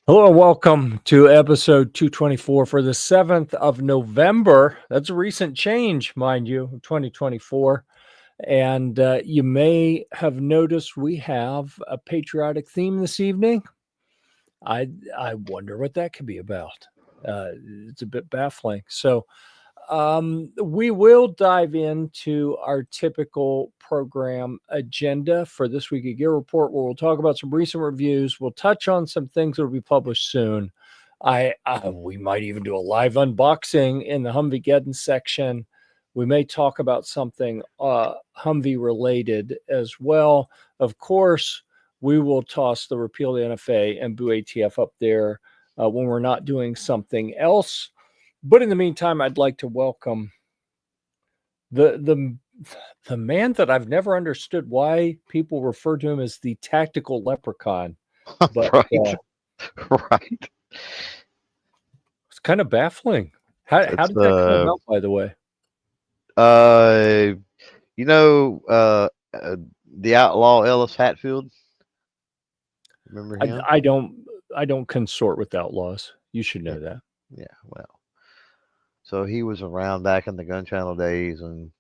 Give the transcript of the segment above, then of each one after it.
Hello and welcome to episode 224 for the 7th of November. That's a recent change, mind you, of 2024. And you may have noticed we have a patriotic theme this evening. I wonder what that could be about. It's a bit baffling. So we will dive into our typical program agenda for this week at GearReport, where we'll talk about some recent reviews. We'll touch on some things that will be published soon. We might even do a live unboxing in the Humvee Geddon section. We may talk about something Humvee related as well. Of course, we will toss the repeal the NFA and boo ATF up there when we're not doing something else. But in the meantime, I'd like to welcome the man that I've never understood why people refer to him as the tactical leprechaun. But right. Right. It's kind of baffling. How did that come about, by the way? The outlaw Ellis Hatfield. Remember him? I don't consort with outlaws. You should know that. Yeah, well. So he was around back in the Gun Channel days, and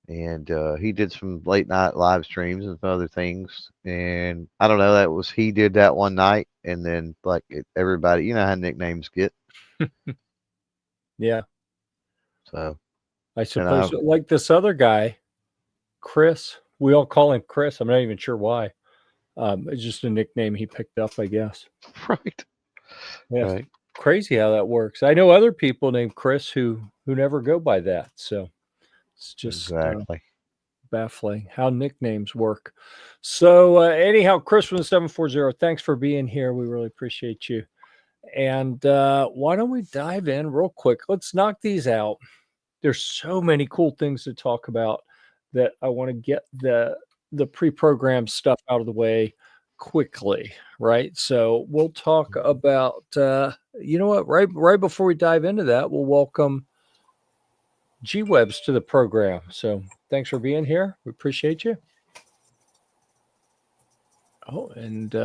he did some late night live streams and some other things. And I don't know, he did that one night, and then everybody, you know how nicknames get. Yeah. So I suppose like this other guy, Chris. We all call him Chris. I'm not even sure why. It's just a nickname he picked up, I guess. Right. Yeah. Right. Crazy how that works. I know other people named Chris who never go by that. So it's just exactly baffling how nicknames work. So anyhow, Chris from the 740, thanks for being here. We really appreciate you. And why don't we dive in real quick? Let's knock these out. There's so many cool things to talk about that I want to get the pre-programmed stuff out of the way quickly, right? So we'll talk about you know what, right before we dive into that, we'll welcome G-Webs to the program. So thanks for being here. We appreciate you. Oh, and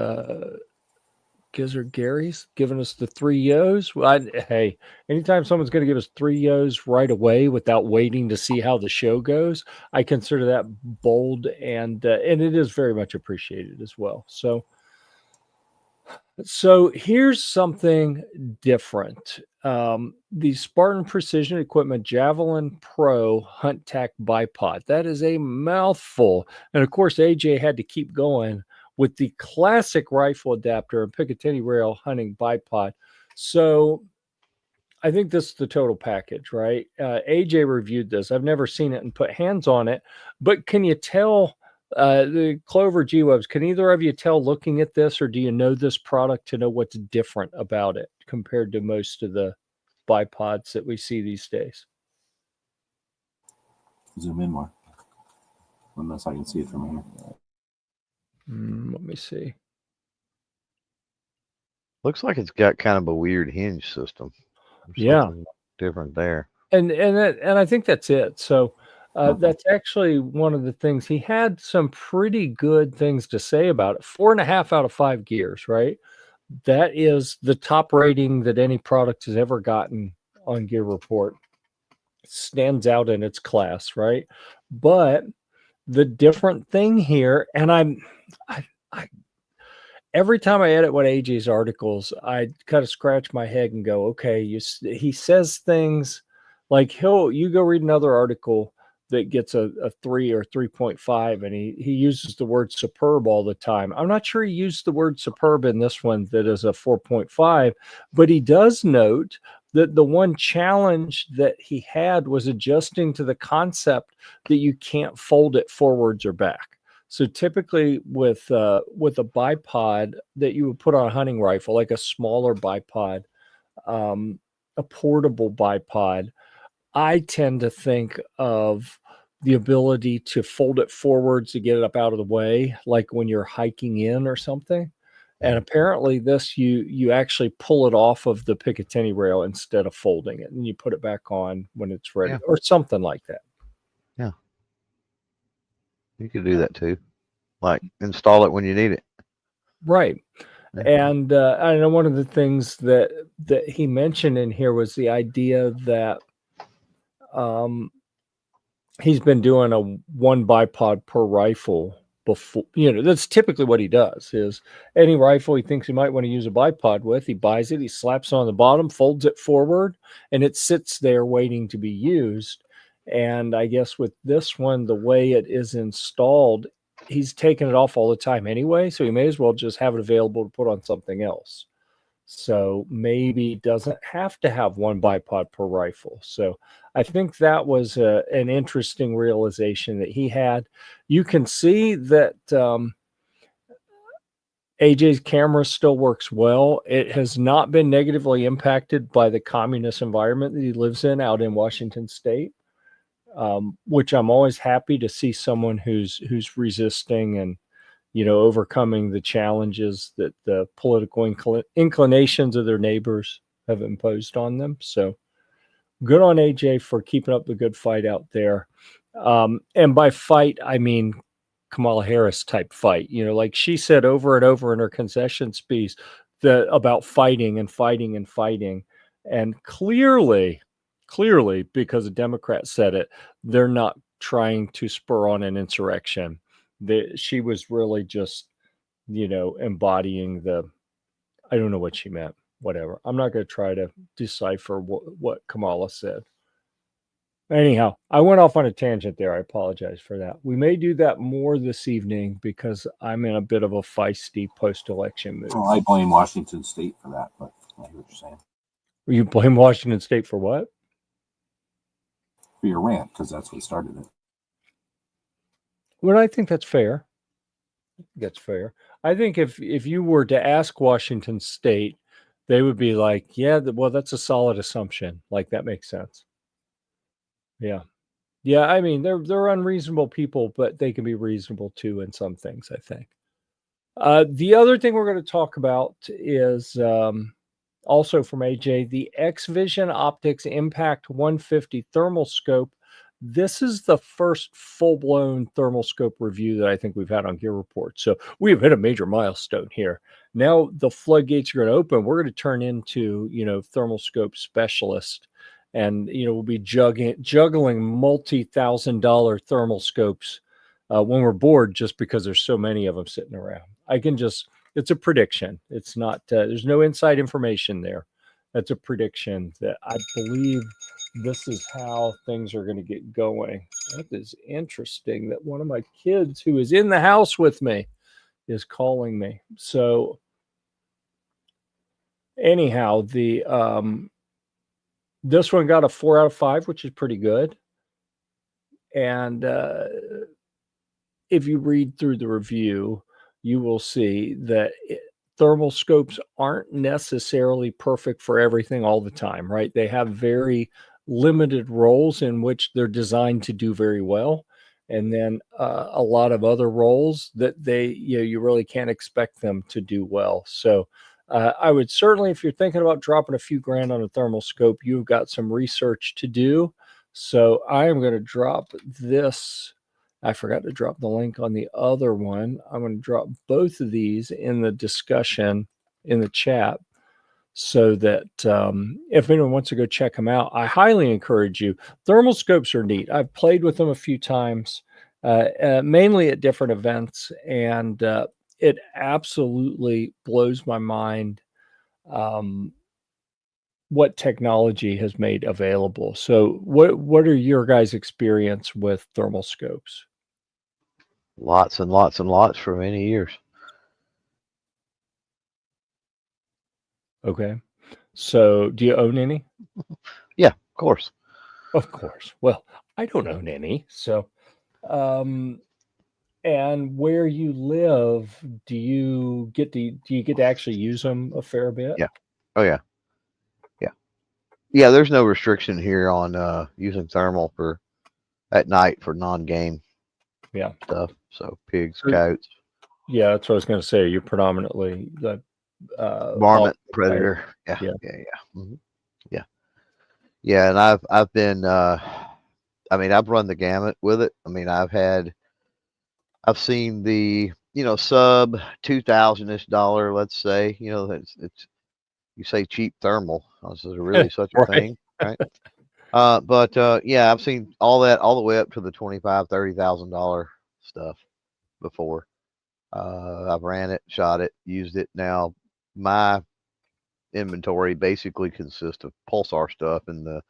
Gizzard Gary's giving us the 3 yo's. Hey, anytime someone's going to give us 3 yo's right away without waiting to see how the show goes, I consider that bold, and it is very much appreciated as well. So here's something different. The Spartan Precision Equipment Javelin Pro Hunt Tac Bipod. That is a mouthful. And of course, AJ had to keep going with the classic rifle adapter and Picatinny rail hunting bipod. So I think this is the total package, right? AJ reviewed this. I've never seen it and put hands on it, but can you tell the Clover G-Webs, can either of you tell looking at this, or do you know this product to know what's different about it compared to most of the bipods that we see these days? Zoom in more, unless I can see it from here. Let me see. Looks like it's got kind of a weird hinge system. Yeah, different there. And I think that's it. So that's actually one of the things. He had some pretty good things to say about it. 4.5 out of 5 gears, right? That is the top rating that any product has ever gotten on GearReport. It stands out in its class, right? But the different thing here, and I every time I edit one of AJ's articles, I kind of scratch my head and go, okay, he says things like you go read another article that gets a 3 or 3.5, and he uses the word superb all the time. I'm not sure he used the word superb in this one that is a 4.5, but he does note that the one challenge that he had was adjusting to the concept that you can't fold it forwards or back. So typically with a bipod that you would put on a hunting rifle, like a smaller bipod, a portable bipod, I tend to think of the ability to fold it forwards to get it up out of the way, like when you're hiking in or something. And apparently this, you actually pull it off of the Picatinny rail instead of folding it, and you put it back on when it's ready, or something like that. Yeah. You could do that too. Like install it when you need it. Right. And I know one of the things that he mentioned in here was the idea that he's been doing a one bipod per rifle before. That's typically what he does. Is any rifle he thinks he might want to use a bipod with, he buys it, he slaps it on the bottom, folds it forward, and it sits there waiting to be used. And I guess with this one, the way it is installed, he's taking it off all the time anyway, so he may as well just have it available to put on something else. So maybe doesn't have to have one bipod per rifle. So I think that was an interesting realization that he had. You can see that AJ's camera still works well. It has not been negatively impacted by the communist environment that he lives in out in Washington State, which I'm always happy to see someone who's resisting and overcoming the challenges that the political inclinations of their neighbors have imposed on them. So good on AJ for keeping up the good fight out there. And by fight, I mean Kamala Harris type fight. Like she said over and over in her concession speech about fighting and fighting and fighting. And clearly, because a Democrat said it, they're not trying to spur on an insurrection. She was really just, embodying I don't know what she meant, whatever. I'm not going to try to decipher what Kamala said. Anyhow, I went off on a tangent there. I apologize for that. We may do that more this evening because I'm in a bit of a feisty post-election mood. Well, I blame Washington State for that, but I hear what you're saying. You blame Washington State for what? For your rant, because that's what started it. Well, I think that's fair. That's fair. I think if you were to ask Washington State, they would be like, yeah, well, that's a solid assumption. Like, that makes sense. Yeah. Yeah, I mean, they're unreasonable people, but they can be reasonable too in some things, I think. The other thing we're going to talk about is also from AJ, the X-Vision Optics Impact 150 thermal scope. This is the first full-blown thermal scope review that I think we've had on GearReport. So we've hit a major milestone here. Now the floodgates are going to open. We're going to turn into, thermal scope specialist. And, we'll be juggling multi-$1,000 thermal scopes when we're bored just because there's so many of them sitting around. It's a prediction. It's not, there's no inside information there. That's a prediction that I believe this is how things are going to get going. That is interesting that one of my kids who is in the house with me is calling me. So anyhow, this one got a 4 out of 5, which is pretty good. And if you read through the review, you will see that thermal scopes aren't necessarily perfect for everything all the time, right? They have very limited roles in which they're designed to do very well. And then a lot of other roles that you really can't expect them to do well. So I would certainly, if you're thinking about dropping a few grand on a thermal scope, you've got some research to do. So I am going to drop this. I forgot to drop the link on the other one. I'm going to drop both of these in the discussion in the chat so that if anyone wants to go check them out, I highly encourage you. Thermal scopes are neat. I've played with them a few times, mainly at different events, and it absolutely blows my mind what technology has made available. So what are your guys' experience with thermal scopes? Lots and lots and lots for many years. Okay. So do you own any? Yeah, of course. Of course. Well, I don't own any. So, and where you live, do you get to actually use them a fair bit? Yeah. Oh yeah. Yeah. Yeah, there's no restriction here on using thermal at night for non-game stuff. So pigs, goats. Yeah, that's what I was going to say. You're predominantly the varmint predator. Yeah. Mm-hmm. Yeah, and I've been I've run the gamut with it. I mean, I've seen the sub $2,000-ish, let's say, it's you say cheap thermal. Is there really such a Right. thing, right? But yeah, I've seen all that all the way up to the $25,000-$30,000 stuff before. I've ran it, shot it, used it. Now my inventory basically consists of Pulsar stuff, and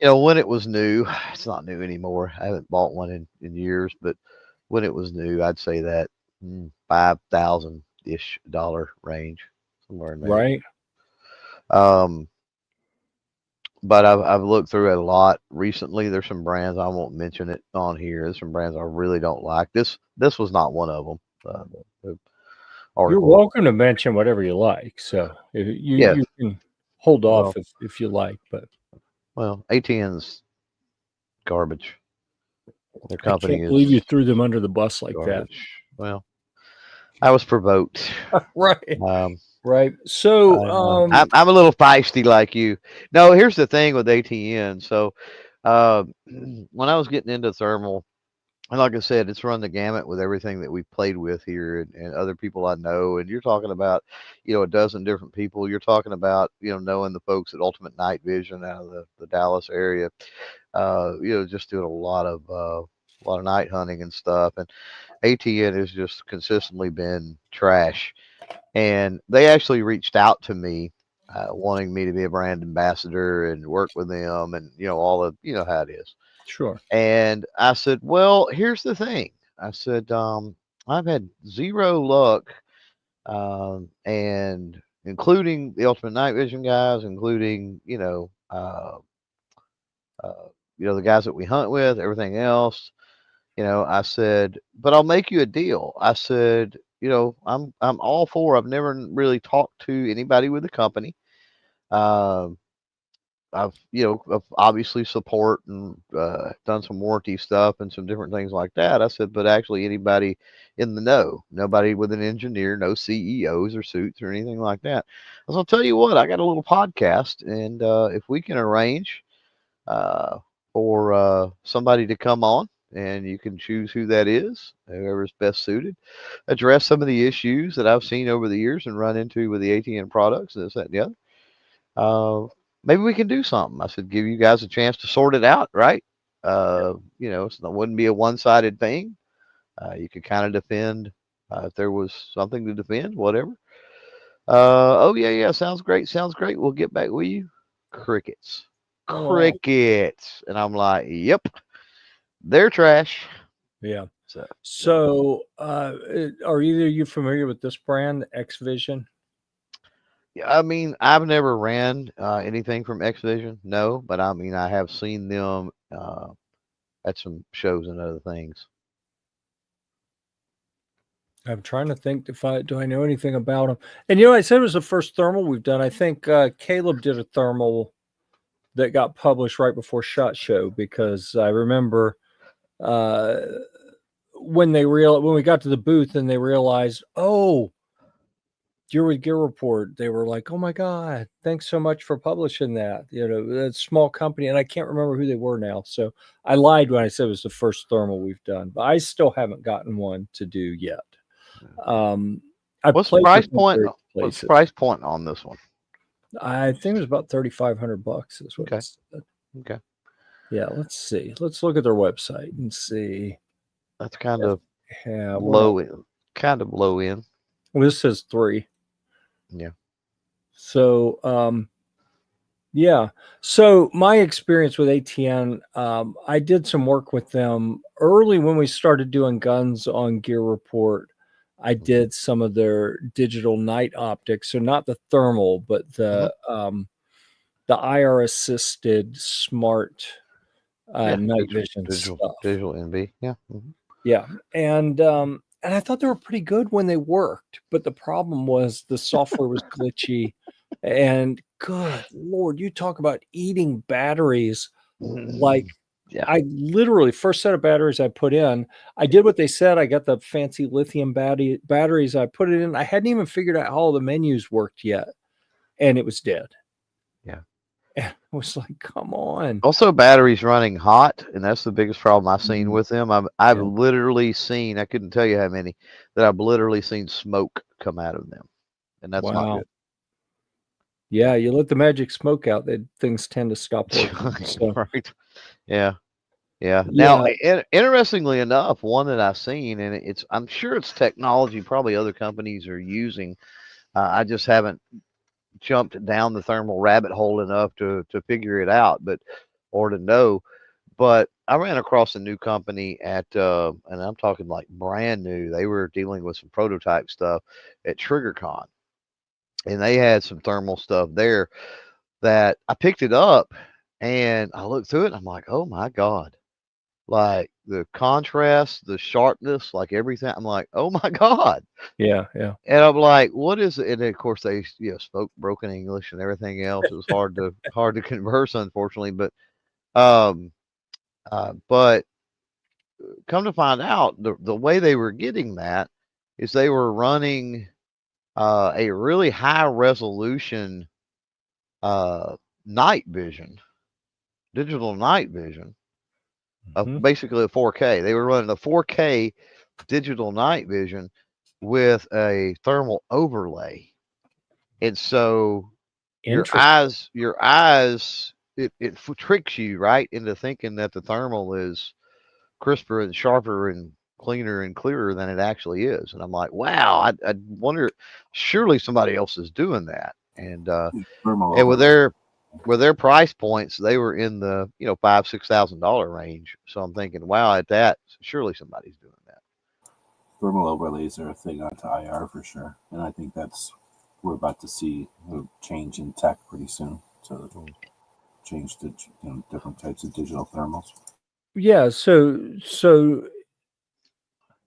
when it was new, it's not new anymore. I haven't bought one in years, but when it was new, I'd say that $5,000-ish range, somewhere in there. Right. But I've looked through it a lot recently. There's some brands, I won't mention it on here. There's some brands I really don't like. This was not one of them. The You're welcome to mention whatever you like. So you can hold off if you like, but ATN's garbage. Their company I can't believe you threw them under the bus like garbage. That. Well, I was provoked. Right. Right. So I'm a little feisty like you. No, here's the thing with ATN. So when I was getting into thermal, and like I said, it's run the gamut with everything that we've played with here and other people I know. And you're talking about, a dozen different people. You're talking about, knowing the folks at Ultimate Night Vision out of the Dallas area. Just doing a lot of night hunting and stuff. And ATN has just consistently been trash. And they actually reached out to me, wanting me to be a brand ambassador and work with them, and all of how it is. Sure. And I said, well, here's the thing. I said, I've had zero luck, and including the Ultimate Night Vision guys, including the guys that we hunt with, everything else. I said, but I'll make you a deal. I said, I'm all for. I've never really talked to anybody with the company. I've obviously support and done some warranty stuff and some different things like that. I said, but actually anybody in the know, nobody with an engineer, no CEOs or suits or anything like that. I said, I'll tell you what, I got a little podcast, and if we can arrange for somebody to come on, and you can choose who that is, whoever's best suited, address some of the issues that I've seen over the years and run into with the ATN products, this, that, and the other. Maybe we can do something. I said, give you guys a chance to sort it out, right? It wouldn't be a one-sided thing. You could kind of defend if there was something to defend, whatever. Yeah, sounds great. We'll get back with you. Crickets. And I'm like, yep, they're trash. Yeah. So are either of you familiar with this brand, X Vision? I mean, I've never ran anything from X Vision, no, but I mean, I have seen them at some shows and other things. I'm trying to think do I know anything about them. And I said it was the first thermal we've done. I think Caleb did a thermal that got published right before SHOT Show, because I remember when we got to the booth and they realized, you're with GearReport, they were like, oh my God, thanks so much for publishing that. That small company, and I can't remember who they were now. So I lied when I said it was the first thermal we've done, but I still haven't gotten one to do yet. What's the price point? What's the price point on this one? I think it was about $3,500 is what okay. it said. Okay. Yeah, let's see. Let's look at their website and see. That's kind of low end. Kind of low end. Well, this says 3. Yeah. So, yeah. So my experience with ATN, I did some work with them early when we started doing guns on GearReport. I did some of their digital night optics, so not the thermal, but the IR assisted smart night vision stuff. Digital NV, yeah. Yeah, and I thought they were pretty good when they worked, but the problem was the software was glitchy, and good Lord, you talk about eating batteries. Like, I literally, first set of batteries I put in, I did what they said. I got the fancy lithium batteries. I put it in. I hadn't even figured out how all the menus worked yet, and it was dead. Yeah. And I was like, come on. Also, batteries running hot, and that's the biggest problem I've seen Mhm. with them. I've Yeah. literally seen, I couldn't tell you how many, that I've literally seen smoke come out of them, and that's not Wow. good. Yeah, you let the magic smoke out, that things tend to stop working. So Right. Yeah. Yeah. Now, yeah, interestingly enough, one that I've seen, and I'm sure it's technology probably other companies are using. I just haven't jumped down the thermal rabbit hole enough to figure it out, or to know. But I ran across a new company and I'm talking like brand new. They were dealing with some prototype stuff at TriggerCon, and they had some thermal stuff there that I picked it up and I looked through it. And I'm like, oh my God. Like the contrast, the sharpness, like everything. I'm like, oh my God. yeah. And I'm like, what is it? And of course they spoke broken English and everything else. It was hard to converse, unfortunately. Um but come to find out, the way they were getting that is they were running a really high resolution uh night vision, digital night vision of Mhm. basically a 4K. They were running a 4K digital night vision with a thermal overlay. And so Interesting. your eyes, tricks you right into thinking that the thermal is crisper and sharper and cleaner and clearer than it actually is. And I'm like, wow, I wonder, surely somebody else is doing that. Thermal And overlay. with their price points, they were in the $5,000-6,000 range. So I'm thinking, wow, at that, surely somebody's doing that. Thermal overlays are a thing onto IR for sure, and I think we're about to see a change in tech pretty soon. So change to different types of digital thermals. Yeah, so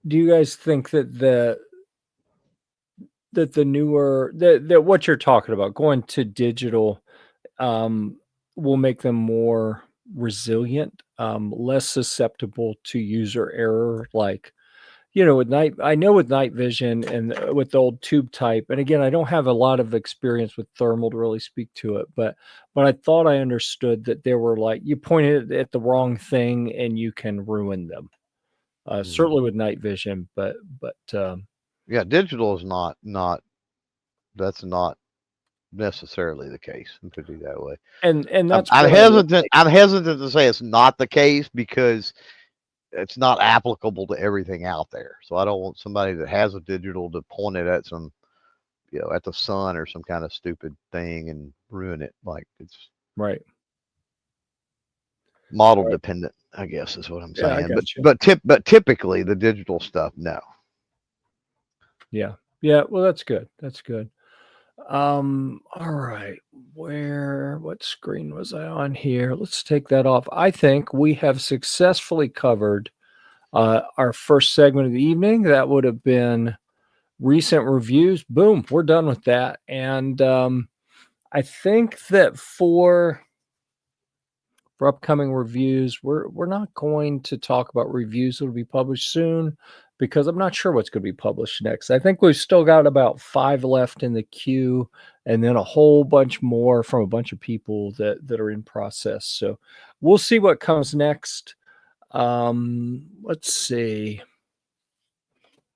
do you guys think that the newer that what you're talking about, going to digital, um, will make them more resilient, less susceptible to user error? Like, with night vision and with the old tube type, and again, I don't have a lot of experience with thermal to really speak to it, but I thought I understood that there were, like, you pointed at the wrong thing and you can ruin them. Mhm. Certainly with night vision, but Yeah, digital is not that's not necessarily the case. Let me put it that way. and I'm, that's I'm what I hesitant. like. I'm hesitant to say it's not the case because it's not applicable to everything out there. So I don't want somebody that has a digital to point it at some, at the sun or some kind of stupid thing and ruin it. Like it's Right. model Right. dependent, I guess is what I'm Yeah, I saying. got you. But typically the digital stuff, no. Yeah. Yeah, well, that's good. That's good. All right. What screen was I on here? Let's take that off. I think we have successfully covered our first segment of the evening. That would have been recent reviews. Boom, we're done with that. And I think that for upcoming reviews, we're not going to talk about reviews that will be published soon, because I'm not sure what's going to be published next. I think we've still got about 5 left in the queue, and then a whole bunch more from a bunch of people that are in process. So we'll see what comes next. Let's see.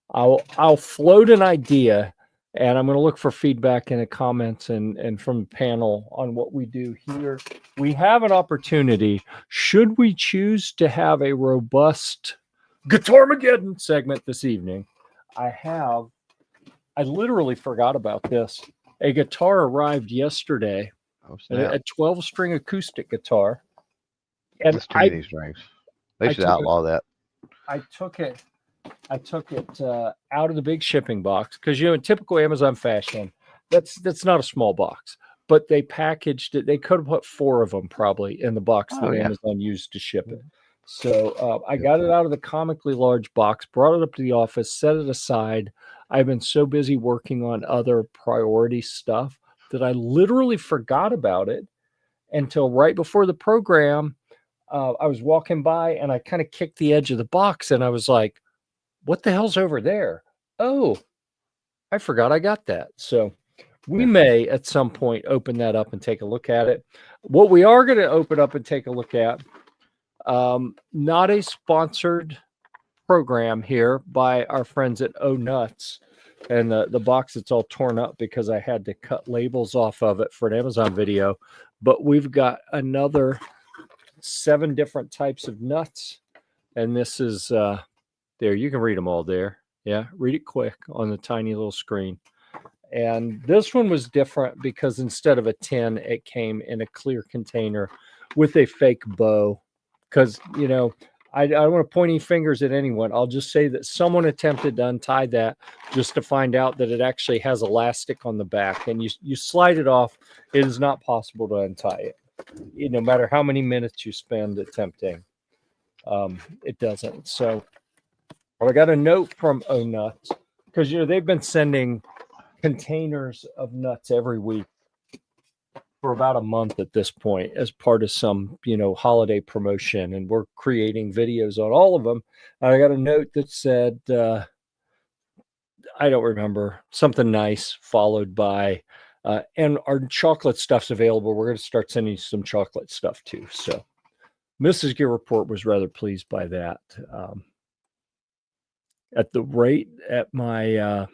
I'll float an idea, and I'm going to look for feedback in the comments and from the panel on what we do here. We have an opportunity, should we choose to have a robust Guitarmageddon segment this evening. I literally forgot about this. A guitar arrived yesterday, Oh a snap! 12-string acoustic guitar, and That's too many strings. They I should took it outlaw that. I took it I took it out of the big shipping box, because in typical Amazon fashion, that's not a small box, but they packaged it. They could have put 4 of them probably in the box Oh that yeah. Amazon used to ship it. So I got it out of the comically large box, brought it up to the office, set it aside. I've been so busy working on other priority stuff that I literally forgot about it until right before the program. I was walking by and I kind of kicked the edge of the box and I was like, what the hell's over there? Oh, I forgot I got that. So We may at some point open that up and take a look at it. What we are going to open up and take a look at, not a sponsored program here by our friends at Oh Nuts, and the box it's all torn up because I had to cut labels off of it for an Amazon video. But we've got another 7 different types of nuts, and this is there. You can read them all there. Yeah, read it quick on the tiny little screen. And this one was different because instead of a tin, it came in a clear container with a fake bow. Because, you know, I don't want to point any fingers at anyone. I'll just say that someone attempted to untie that just to find out that it actually has elastic on the back. And you slide it off. It is not possible to untie it. No matter how many minutes you spend attempting, it doesn't. So I got a note from Oh Nuts because, you know, they've been sending containers of nuts every week for about a month at this point as part of some, you know, holiday promotion, and we're creating videos on all of them. And I got a note that said I don't remember, something nice followed by and our chocolate stuff's available. We're going to start sending some chocolate stuff too. So Mrs. GearReport was rather pleased by that. At the rate at my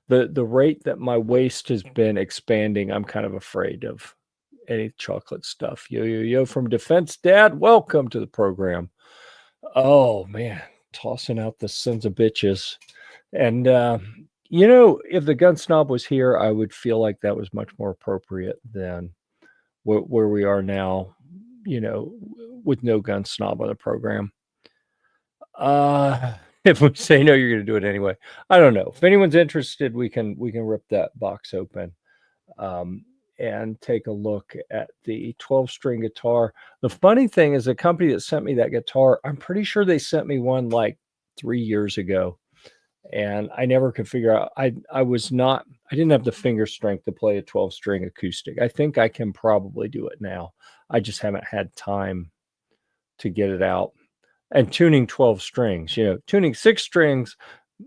the rate that my waist has been expanding, I'm kind of afraid of any chocolate stuff. Yo from Defense Dad, welcome to the program. Oh man, tossing out the sons of bitches. And you know, if the gun snob was here, I would feel like that was much more appropriate than where we are now, you know, with no gun snob on the program. If we say no, you're going to do it anyway. I don't know. If anyone's interested, we can rip that box open and take a look at the 12-string guitar. The funny thing is, the company that sent me that guitar, I'm pretty sure they sent me one like 3 years ago, and I never could figure out. I didn't have the finger strength to play a 12-string acoustic. I think I can probably do it now. I just haven't had time to get it out. And tuning 12 strings, you know, tuning 6 strings,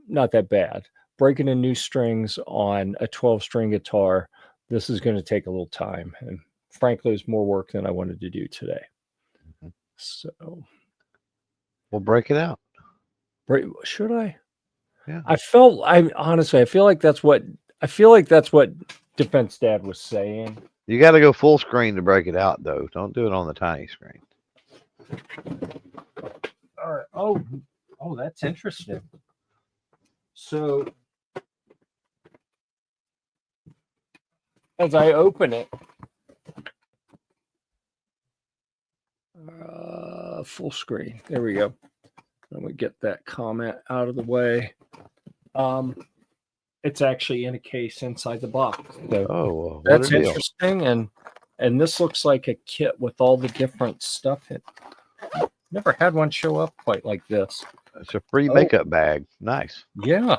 not that bad. Breaking in new strings on a 12-string guitar, this is going to take a little time. And frankly, it's more work than I wanted to do today. So we'll break it out. Should I? Yeah. I feel like that's what Defense Dad was saying. You got to go full screen to break it out, though. Don't do it on the tiny screen. All right. Oh, that's interesting. So as I open it, full screen. There we go. Let me get that comment out of the way. It's actually in a case inside the box. So that's interesting. And this looks like a kit with all the different stuff in it. Never had one show up quite like this. It's a free makeup bag. Nice. Yeah.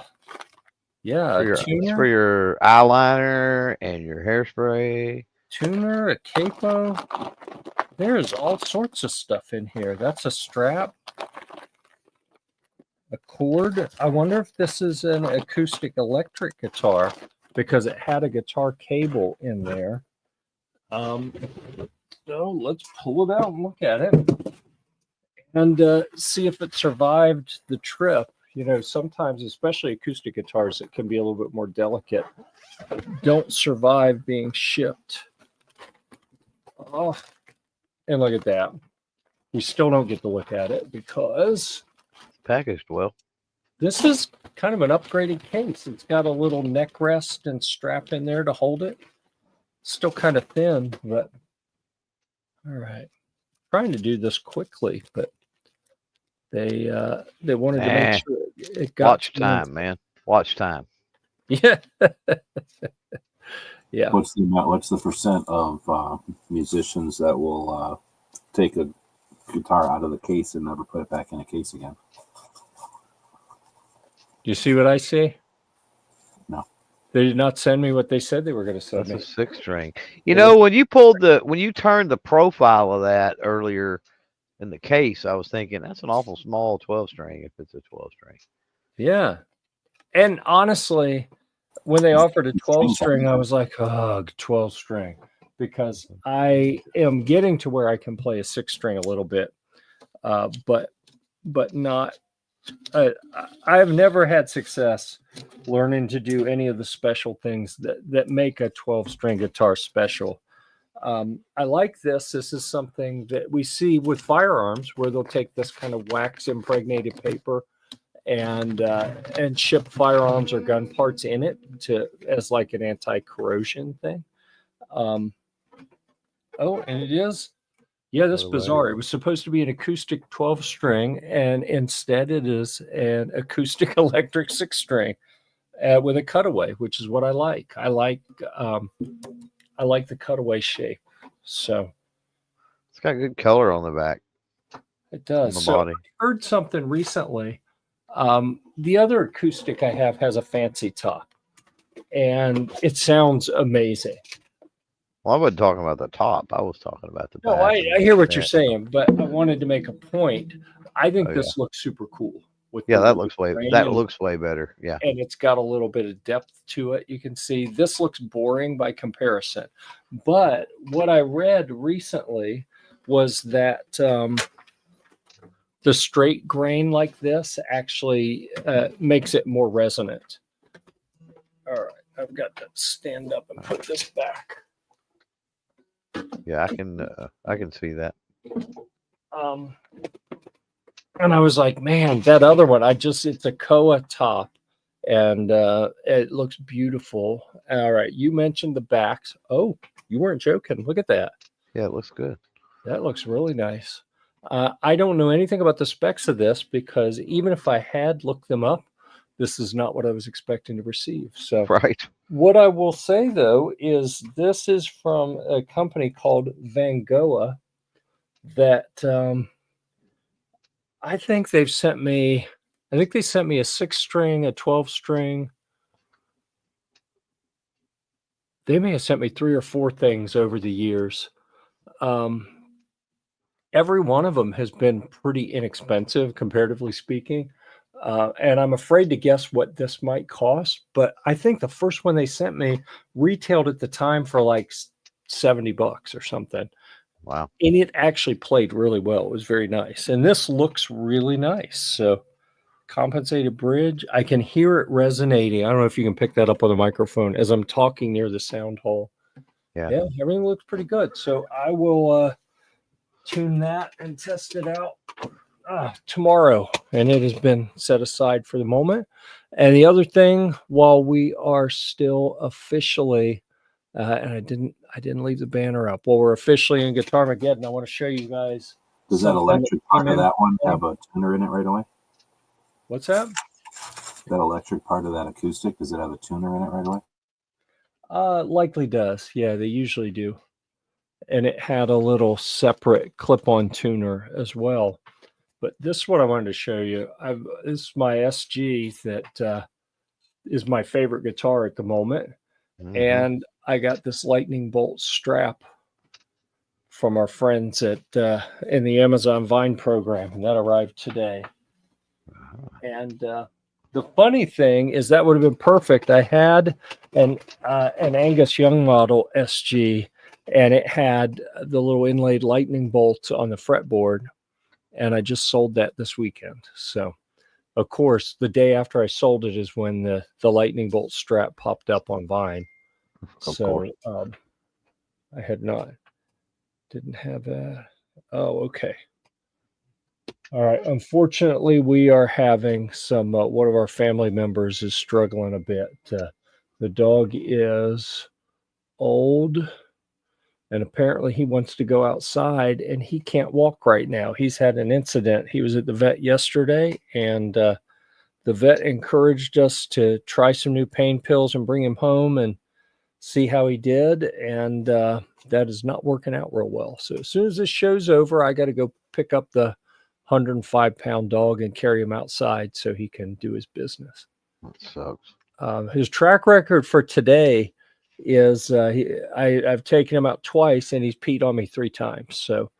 Yeah. It's for your eyeliner and your hairspray. Tuner, a capo. There's all sorts of stuff in here. That's a strap. A cord. I wonder if this is an acoustic electric guitar because it had a guitar cable in there. So let's pull it out and look at it. And see if it survived the trip. You know, sometimes, especially acoustic guitars that can be a little bit more delicate, don't survive being shipped. Oh, and look at that. We still don't get to look at it because packaged well. This is kind of an upgraded case. It's got a little neck rest and strap in there to hold it. Still kind of thin, but all right. Trying to do this quickly, but they wanted to make sure it got watch time, man. Watch time. Yeah. Yeah. What's the percent of musicians that will take a guitar out of the case and never put it back in a case again? You see what I see? No. They did not send me what they said they were going to send me. That's a 6-string. You know, when you turned the profile of that earlier in the case, I was thinking that's an awful small 12-string if it's a 12-string. Yeah. And honestly, when they offered a 12 string, I was like, oh, 12 string, because I am getting to where I can play a 6 string a little bit, but not. I've never had success learning to do any of the special things that make a 12 string guitar special. I like this. This is something that we see with firearms, where they'll take this kind of wax impregnated paper and ship firearms or gun parts in it as like an anti-corrosion thing. Oh, and it is. Yeah, that's bizarre. It was supposed to be an acoustic 12 string, and instead it is an acoustic electric 6 string with a cutaway, which is what I like. I like the cutaway shape. So It's got good color on the back. It does. On the so body. I heard something recently. The other acoustic I have has a fancy top, and it sounds amazing. Well, I wasn't talking about the top. I was talking about the back. No, I hear what you're saying, but I wanted to make a point. I think this looks super cool. That looks way better. Yeah. And it's got a little bit of depth to it. You can see this looks boring by comparison. But what I read recently was that the straight grain like this actually makes it more resonant. All right, I've got to stand up and put this back. Yeah, I can see that. And I was like, man, that other one, it's a Koa top, and it looks beautiful. All right, you mentioned the backs. Oh, you weren't joking. Look at that. Yeah, it looks good. That looks really nice. I don't know anything about the specs of this, because even if I had looked them up, this is not what I was expecting to receive. So right. What I will say, though, is this is from a company called Van Gogh that I think they sent me a 6 string, a 12 string. They may have sent me 3 or 4 things over the years. Every one of them has been pretty inexpensive, comparatively speaking. And I'm afraid to guess what this might cost, but I think the first one they sent me retailed at the time for like $70 or something. Wow. And it actually played really well. It was very nice. And this looks really nice. So compensated bridge, I can hear it resonating. I don't know if you can pick that up on the microphone as I'm talking near the sound hole. Yeah, everything looks pretty good. So I will tune that and test it out tomorrow, and it has been set aside for the moment. And the other thing, while we are still officially and I didn't leave the banner up, while we're officially in Guitarmageddon, I want to show you guys. Does that electric part of that one have a tuner in it right away? What's that? That electric part of that acoustic, does it have a tuner in it right away? Likely does. Yeah, they usually do. And it had a little separate clip-on tuner as well. But this is what I wanted to show you. This is my SG that is my favorite guitar at the moment. Mm-hmm. And I got this lightning bolt strap from our friends at in the Amazon Vine program, and that arrived today. Uh-huh. And the funny thing is that would have been perfect. I had an Angus Young model SG, and it had the little inlaid lightning bolt on the fretboard. And I just sold that this weekend. So, of course, the day after I sold it is when the lightning bolt strap popped up on Vine. So I didn't have that. Oh, okay. All right. Unfortunately, we are having some, one of our family members is struggling a bit. The dog is old. And apparently he wants to go outside, and he can't walk right now. He's had an incident. He was at the vet yesterday, and the vet encouraged us to try some new pain pills and bring him home and see how he did. And that is not working out real well. So as soon as this show's over, I got to go pick up the 105-pound dog and carry him outside so he can do his business. That sucks. His track record for today is I've taken him out twice, and he's peed on me 3 times. So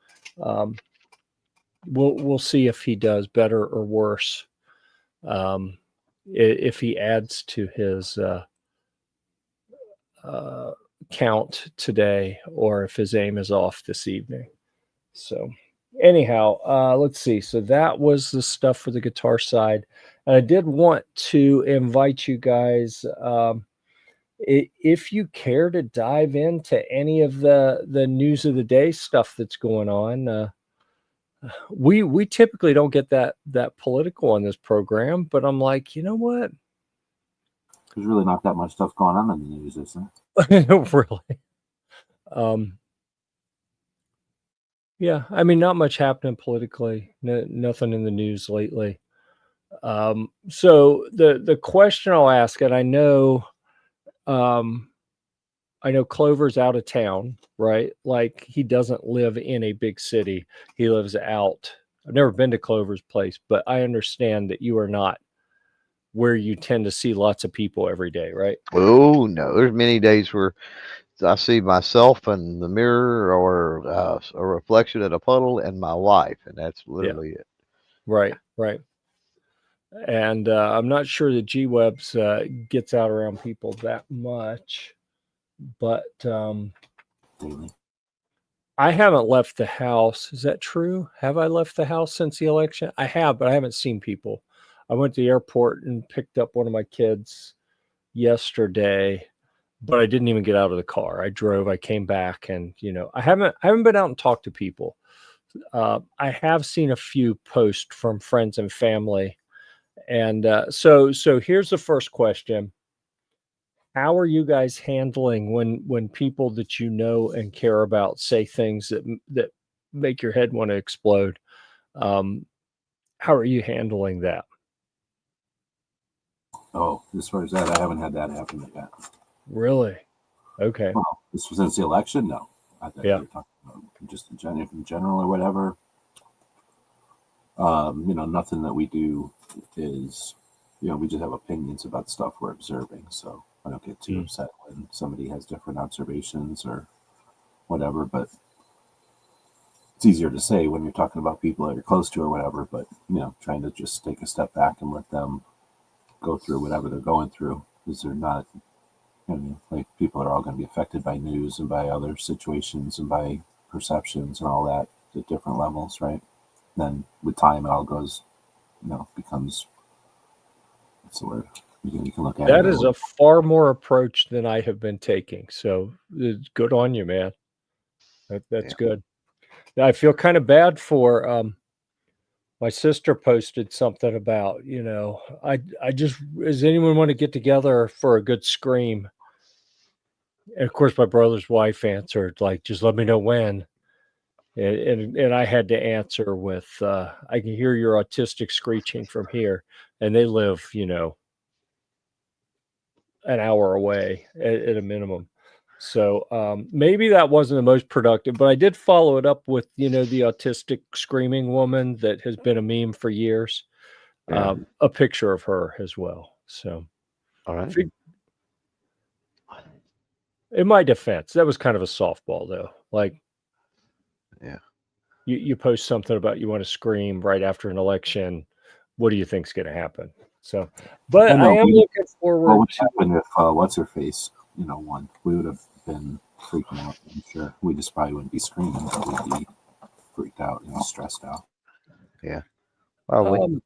we'll see if he does better or worse. If he adds to his count today, or if his aim is off this evening. So anyhow, let's see. So that was the stuff for the guitar side. And I did want to invite you guys, if you care to dive into any of the news of the day stuff that's going on. We typically don't get that political on this program, but I'm like, you know what? There's really not that much stuff going on in the news, is there? Really. Yeah, I mean, not much happening politically. Nothing in the news lately. So the question I'll ask, and I know Clover's out of town, right? Like, he doesn't live in a big city. He lives out. I've never been to Clover's place, but I understand that you are not where you tend to see lots of people every day, right? Oh no, there's many days where I see myself in the mirror or a reflection in a puddle and my wife, and that's literally it. Right. And I'm not sure that G-Webs gets out around people that much, but Daily. I haven't left the house. Is that true? Have I left the house since the election? I have, but I haven't seen people. I went to the airport and picked up one of my kids yesterday, but I didn't even get out of the car. I drove, I came back, and I haven't been out and talked to people. I have seen a few posts from friends and family. And so here's the first question. How are you guys handling when people that you know and care about say things that make your head want to explode? How are you handling that? Oh, as far as that, I haven't had that happen yet. Really? Okay. Well, this was since the election? No. I thought you were talking about just in general or whatever. Nothing that we do is, we just have opinions about stuff we're observing. So I don't get too upset when somebody has different observations or whatever. But it's easier to say when you're talking about people that you're close to or whatever. But, trying to just take a step back and let them go through whatever they're going through, because they're not, like, people are all going to be affected by news and by other situations and by perceptions and all that at different levels, right? Then with time, it all goes, becomes, what's the word? You can look at That it. is a far more approach than I have been taking. So good on you, man. That's good. I feel kind of bad for my sister posted something about, I just, does anyone want to get together for a good scream? And of course, my brother's wife answered, like, just let me know when. And I had to answer with, I can hear your autistic screeching from here. And they live, an hour away at a minimum. So maybe that wasn't the most productive, but I did follow it up with, the autistic screaming woman that has been a meme for years. A picture of her as well. So, All right. In my defense, that was kind of a softball, though. Like, you post something about you want to scream right after an election. What do you think's going to happen? So, but I am looking forward. What would happen if what's her face? Won? We would have been freaking out. I'm sure we just probably wouldn't be screaming, but we'd be freaked out, stressed out. Yeah. Well,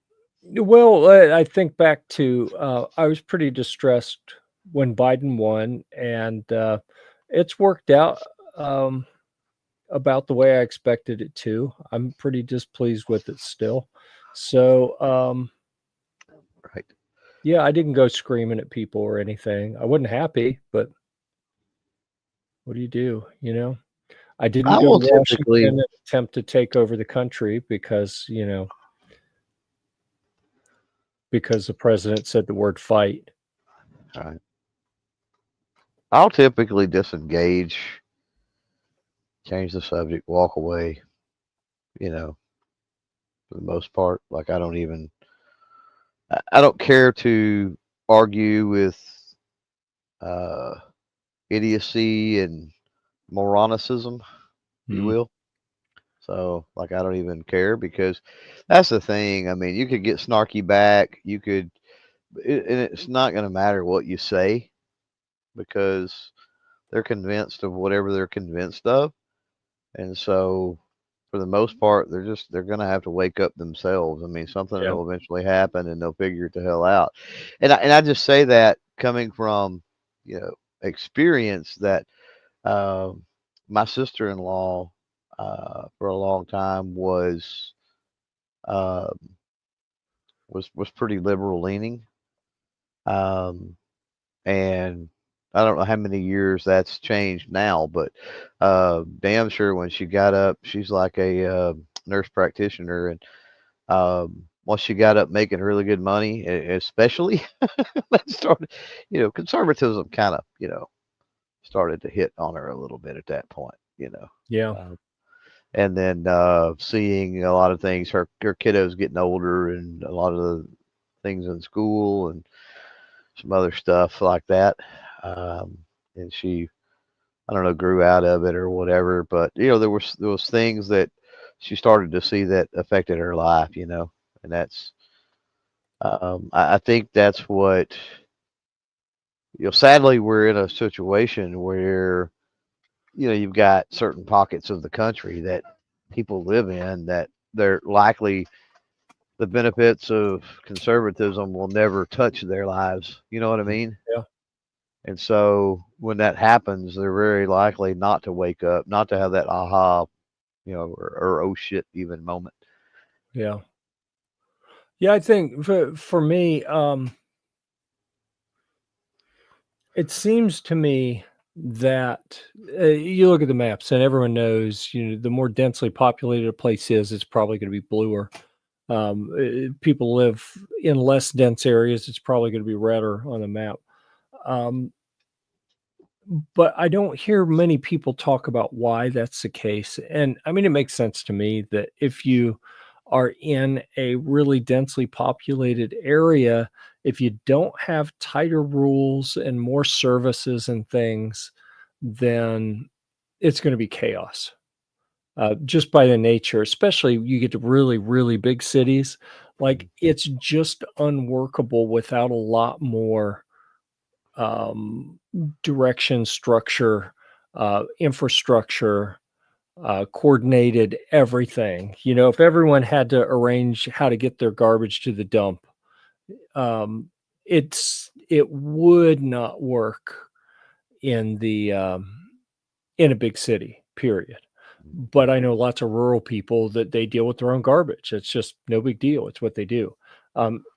I think back to I was pretty distressed when Biden won, and it's worked out about the way I expected it to. I'm pretty displeased with it still. So, right. Yeah, I didn't go screaming at people or anything. I wasn't happy, but what do you do? I didn't go to Washington and attempt to take over the country because, because the president said the word fight. All right. I'll typically disengage, change the subject, walk away, for the most part. Like, I don't care to argue with idiocy and moronicism, if you will. So, like, I don't even care, because that's the thing. I mean, you could get snarky back. You could, and it's not going to matter what you say, because they're convinced of whatever they're convinced of. And so for the most part, they're going to have to wake up themselves. I mean, something Yeah. will eventually happen and they'll figure it the hell out. And I just say that coming from, experience that um my sister-in-law for a long time uh, was pretty liberal leaning. Um, and I don't know how many years that's changed now, but damn sure when she got up, she's like a nurse practitioner, and once she got up making really good money, especially that started, conservatism kind of, started to hit on her a little bit at that point. Yeah. Uh, and then seeing a lot of things, her kiddos getting older, and a lot of the things in school and some other stuff like that. Um, and she, I don't know, grew out of it or whatever. But there was things that she started to see that affected her life. And that's I think that's what sadly we're in a situation where you've got certain pockets of the country that people live in that they're likely the benefits of conservatism will never touch their lives. You know what I mean? Yeah. And so when that happens, they're very likely not to wake up, not to have that aha, or oh shit even moment. Yeah. Yeah. I think for me, it seems to me that you look at the maps and everyone knows, the more densely populated a place is, it's probably going to be bluer. People live in less dense areas, it's probably going to be redder on the map. Um, but I don't hear many people talk about why that's the case. And I mean, it makes sense to me that if you are in a really densely populated area, if you don't have tighter rules and more services and things, then it's going to be chaos. Just by the nature, especially you get to really, really big cities, like it's just unworkable without a lot more um, direction, structure, infrastructure, coordinated everything. If everyone had to arrange how to get their garbage to the dump, um, it would not work in the in a big city. Period. But I know lots of rural people that they deal with their own garbage. It's just no big deal. It's what they do.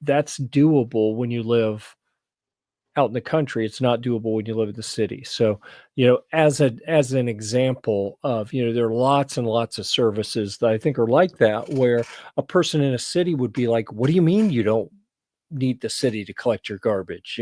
That's doable when you live out in the country. It's not doable when you live in the city. So, as an example of, there are lots and lots of services that I think are like that, where a person in a city would be like, what do you mean you don't need the city to collect your garbage?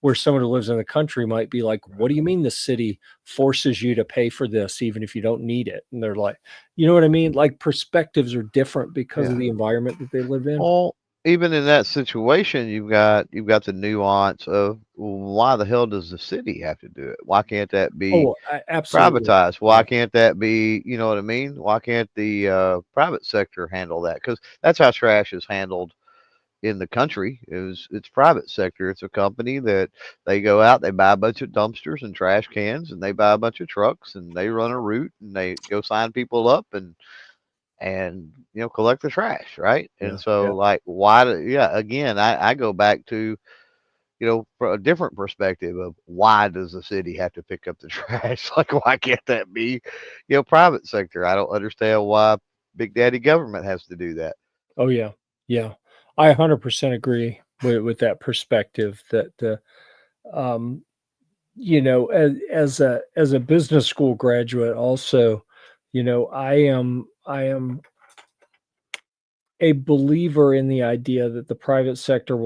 Where someone who lives in the country might be like, what do you mean the city forces you to pay for this even if you don't need it? And they're like, you know what I mean? Like perspectives are different because of Yeah. the environment that they live in. Well, even in that situation, you've got the nuance of, well, why the hell does the city have to do it? Why can't that be Oh, absolutely. privatized? Why Yeah. can't that be, you know what I mean? Why can't the private sector handle that? Because that's how trash is handled in the country. It's private sector. It's a company that they go out, they buy a bunch of dumpsters and trash cans, and they buy a bunch of trucks, and they run a route, and they go sign people up, and collect the trash, right? And Yeah. Yeah. so, like, why do, yeah, again, I go back to, for a different perspective of, why does the city have to pick up the trash? Like, why can't that be, private sector? I don't understand why big daddy government has to do that. Oh yeah, yeah. I 100% agree with that perspective. That um, as a business school graduate, also, I am a believer in the idea that the private sector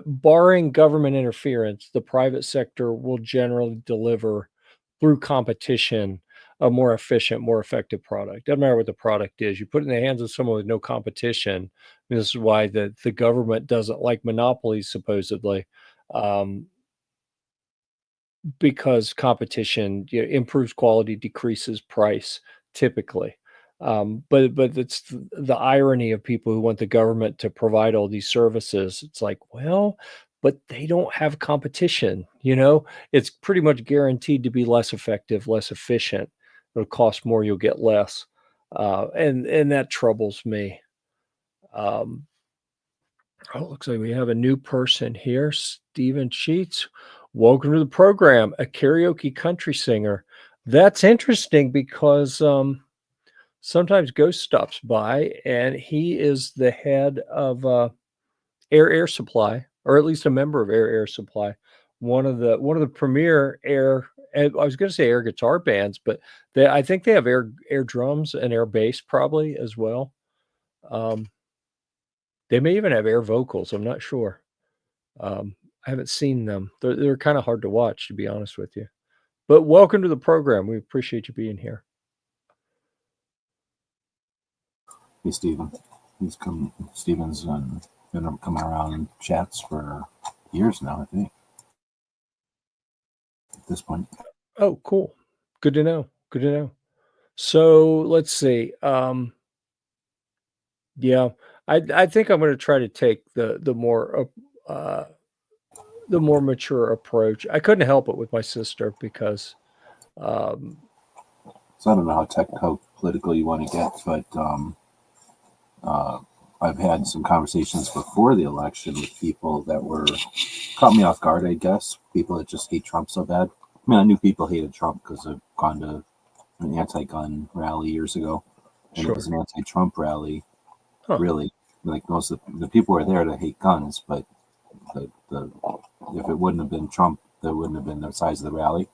barring government interference, the private sector will generally deliver through competition a more efficient, more effective product. Doesn't matter what the product is. You put it in the hands of someone with no competition. This is why the government doesn't like monopolies, supposedly, um, because competition, improves quality, decreases price, typically. But it's the irony of people who want the government to provide all these services. It's like, well, but they don't have competition. It's pretty much guaranteed to be less effective, less efficient. It'll cost more, you'll get less. And that troubles me. It looks like we have a new person here, Stephen Sheets. Welcome to the program, a karaoke country singer. That's interesting because sometimes Ghost stops by, and he is the head of Air Supply, or at least a member of Air Supply, one of the premier air. I was going to say air guitar bands, but I think they have air drums and air bass probably as well. They may even have air vocals. I'm not sure. I haven't seen them. They're kind of hard to watch, to be honest with you. But welcome to the program. We appreciate you being here. Hey, Stephen. Stephen's been coming around in chats for years now, I think. At this point. Oh, cool. Good to know. Good to know. So let's see. Yeah, I think I'm going to try to take the more mature approach. I couldn't help it with my sister because. So I don't know how political you want to get, but I've had some conversations before the election with people that caught me off guard, I guess. People that just hate Trump so bad. I mean, I knew people hated Trump because I've gone to an anti-gun rally years ago, and It was an anti-Trump rally. Huh. Really, like most of the people were there to hate guns, but if it wouldn't have been Trump, that wouldn't have been the size of the rally.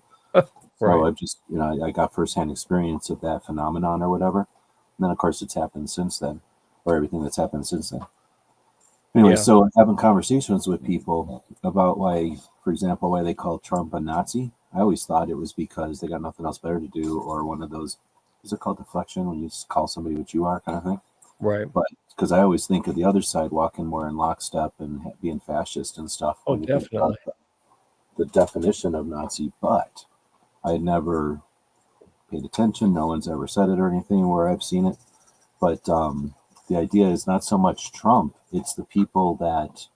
So I've just, I got firsthand experience of that phenomenon or whatever. And then, of course, it's happened since then, or everything that's happened since then. Anyway, So having conversations with people about why, for example, why they call Trump a Nazi. I always thought it was because they got nothing else better to do, or one of those, is it called deflection, when you just call somebody what you are kind of thing? Right. But because I always think of the other side walking more in lockstep and being fascist and stuff. Oh, definitely. The definition of Nazi, but I had never paid attention. No one's ever said it or anything where I've seen it. But the idea is not so much Trump, it's the people that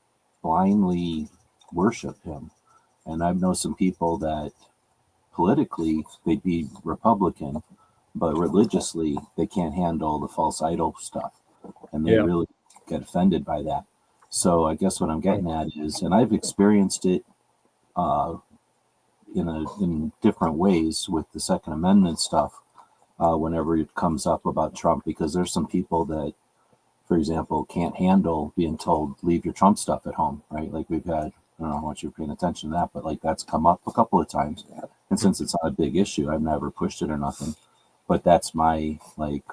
blindly worship him. And I've known some people that politically they'd be Republican, but religiously they can't handle the false idol stuff. And they really get offended by that. So I guess what I'm getting at is, and I've experienced it in different ways with the Second Amendment stuff whenever it comes up about Trump, because there's some people that, for example, can't handle being told, leave your Trump stuff at home, right? Like we've had, I don't know how much you're paying attention to that, but like that's come up a couple of times. And since it's not a big issue, I've never pushed it or nothing. But that's my, like,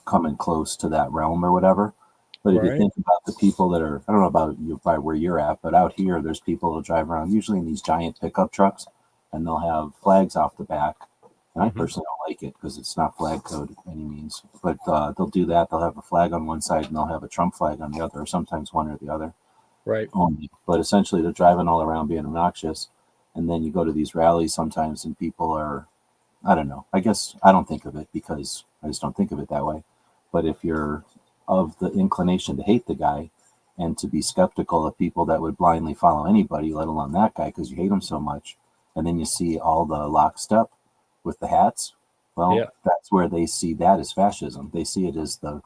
coming close to that realm or whatever. But if you think about the people that are, I don't know about you by where you're at, but out here, there's people that drive around usually in these giant pickup trucks, and they'll have flags off the back. And I personally don't like it because it's not flag code by any means. But they'll do that. They'll have a flag on one side and they'll have a Trump flag on the other, or sometimes one or the other. Right. Only. But essentially, they're driving all around being obnoxious. And then you go to these rallies sometimes, and people are, I don't know. I guess I don't think of it because I just don't think of it that way. But if you're of the inclination to hate the guy and to be skeptical of people that would blindly follow anybody, let alone that guy, because you hate him so much, and then you see all the lockstep with the hats, well, that's where they see that as fascism. They see it as the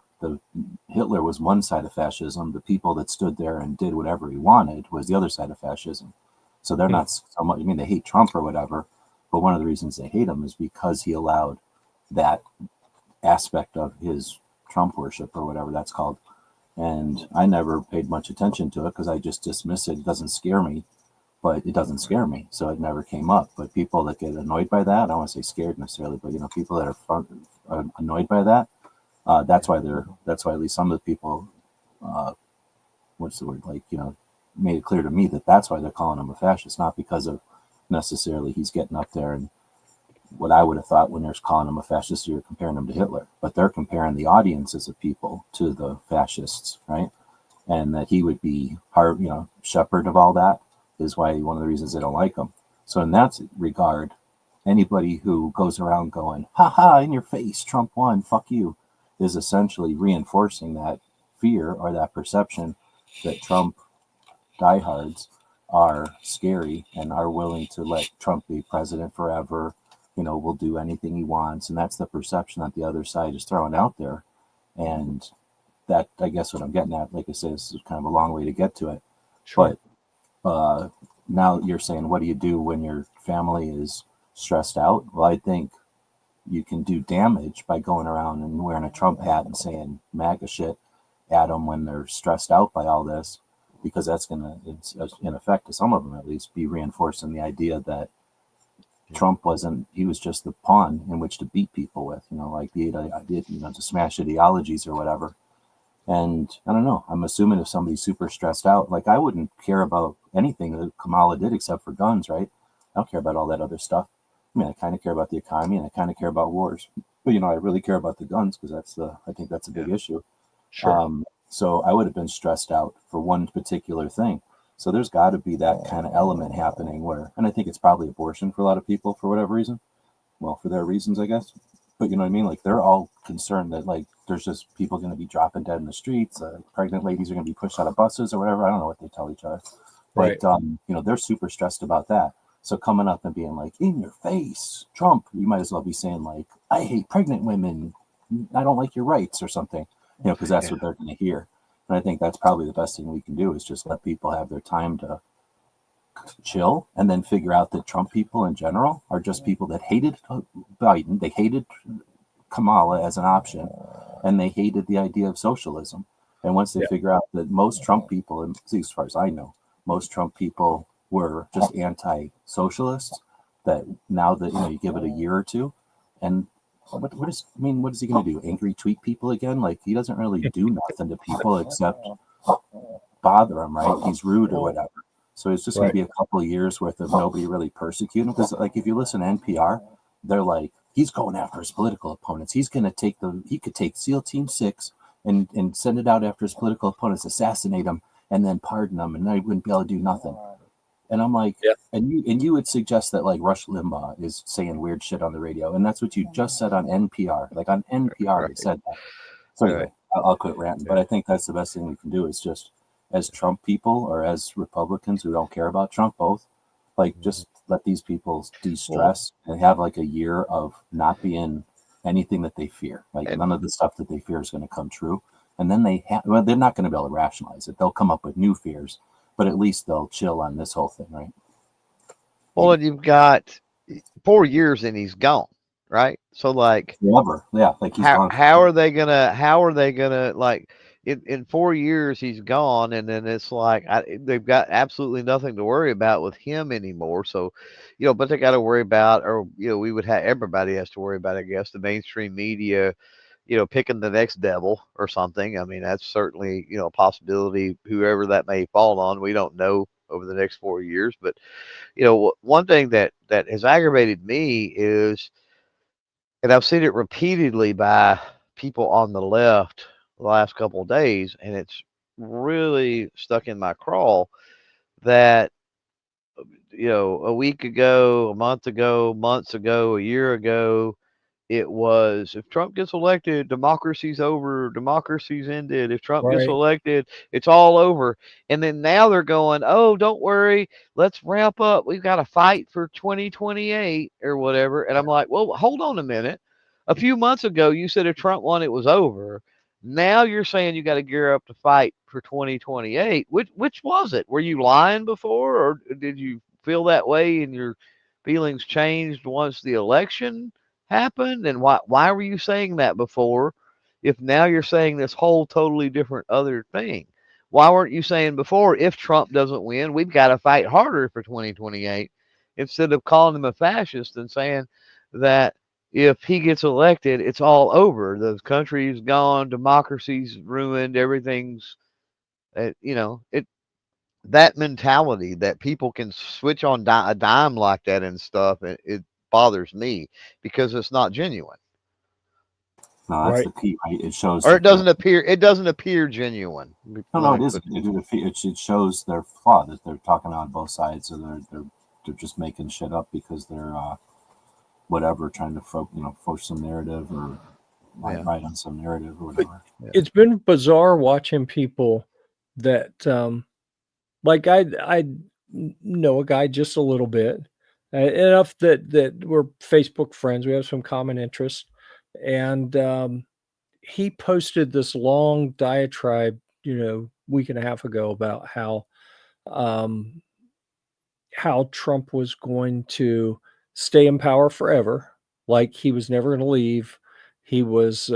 Hitler was one side of fascism. The people that stood there and did whatever he wanted was the other side of fascism. So they're not so much, I mean, they hate Trump or whatever, but one of the reasons they hate him is because he allowed that aspect of his Trump worship or whatever that's called. And I never paid much attention to it because I just dismiss it. It doesn't scare me, but it doesn't scare me. So it never came up. But people that get annoyed by that, I don't want to say scared necessarily, but people that are annoyed by that, that's why at least some of the people, made it clear to me that that's why they're calling him a fascist, not because of necessarily he's getting up there and what I would have thought when they're calling him a fascist, you're comparing him to Hitler, but they're comparing the audiences of people to the fascists, right? And that he would be shepherd of all that is why one of the reasons they don't like him. So in that regard, anybody who goes around going, ha ha, in your face, Trump won, fuck you, is essentially reinforcing that fear or that perception that Trump diehards are scary and are willing to let Trump be president forever, will do anything he wants. And that's the perception that the other side is throwing out there. And that, I guess what I'm getting at, like I said, this is kind of a long way to get to it. Sure. But now you're saying, what do you do when your family is stressed out? Well, I think you can do damage by going around and wearing a Trump hat and saying MAGA shit at them when they're stressed out by all this, because that's going to, in effect, to some of them at least, be reinforcing the idea that Trump he was just the pawn in which to beat people with, like the idea, to smash ideologies or whatever. And I don't know, I'm assuming if somebody's super stressed out, like I wouldn't care about anything that Kamala did except for guns, right? I don't care about all that other stuff. I mean, I kind of care about the economy and I kind of care about wars, but I really care about the guns because I think that's a big issue. Sure. So I would have been stressed out for one particular thing. So there's got to be that kind of element happening where, and I think it's probably abortion for a lot of people for whatever reason. Well, for their reasons, I guess. But you know what I mean? Like they're all concerned that like there's just people going to be dropping dead in the streets. Pregnant ladies are going to be pushed out of buses or whatever. I don't know what they tell each other. But, Right. They're super stressed about that. So coming up and being like, in your face, Trump, you might as well be saying like, I hate pregnant women. I don't like your rights or something, because that's what they're going to hear. And I think that's probably the best thing we can do is just let people have their time to chill and then figure out that Trump people in general are just people that hated Biden. They hated Kamala as an option and they hated the idea of socialism. And once they figure out that most Trump people, and as far as I know, most Trump people were just anti-socialists, that now that you give it a year or two, and what is he going to do? Angry tweet people again? Like he doesn't really do nothing to people except bother them, right? He's rude or whatever. So it's just going to be a couple of years worth of nobody really persecuting him. Because like if you listen to NPR, they're like, he's going after his political opponents. He could take SEAL Team 6 and send it out after his political opponents, assassinate them, and then pardon them, and they wouldn't be able to do nothing. And I'm like, and you would suggest that like Rush Limbaugh is saying weird shit on the radio, and that's what you just said on NPR. Like on NPR, they said that. So anyway, I'll quit ranting. But I think that's the best thing we can do is just, as Trump people or as Republicans who don't care about Trump, both, like just let these people de-stress and have like a year of not being anything that they fear. Like none of the stuff that they fear is going to come true. And then they're not going to be able to rationalize it. They'll come up with new fears. But at least they'll chill on this whole thing, right? Well, and you've got 4 years and he's gone, right? So like forever, like he's gone. How are they gonna like in 4 years he's gone, and then it's like they've got absolutely nothing to worry about with him anymore. So, but they got to worry about, or we would have, everybody has to worry about, I guess, the mainstream media, picking the next devil or something. I mean, that's certainly, a possibility, whoever that may fall on. We don't know over the next 4 years. But, one thing that has aggravated me is, and I've seen it repeatedly by people on the left the last couple of days, and it's really stuck in my craw that, a week ago, a month ago, months ago, a year ago, it was, if Trump gets elected, democracy's over, democracy's ended. If Trump gets elected, it's all over. And then now they're going, oh, don't worry, let's ramp up. We've got to fight for 2028 or whatever. And I'm like, well, hold on a minute. A few months ago, you said if Trump won, it was over. Now you're saying you got to gear up to fight for 2028. Which was it? Were you lying before, or did you feel that way and your feelings changed once the election happened? And why were you saying that before, if now you're saying this whole totally different other thing? Why weren't you saying before, if Trump doesn't win, we've got to fight harder for 2028, instead of calling him a fascist and saying that if he gets elected, it's all over, the country's gone, democracy's ruined, everything's it, that mentality that people can switch on a dime like that and stuff, it bothers me because it's not genuine. No, that's the key, right? It shows, or it doesn't appear genuine. No, it isn't. It shows their flaw, that they're talking on both sides, so they're just making shit up because they're whatever, trying to force some narrative or write on some narrative or whatever. It's been bizarre watching people that like I know a guy just a little bit, enough that we're Facebook friends. We have some common interests, and he posted this long diatribe, week and a half ago about um, how Trump was going to stay in power forever, like he was never going to leave. He was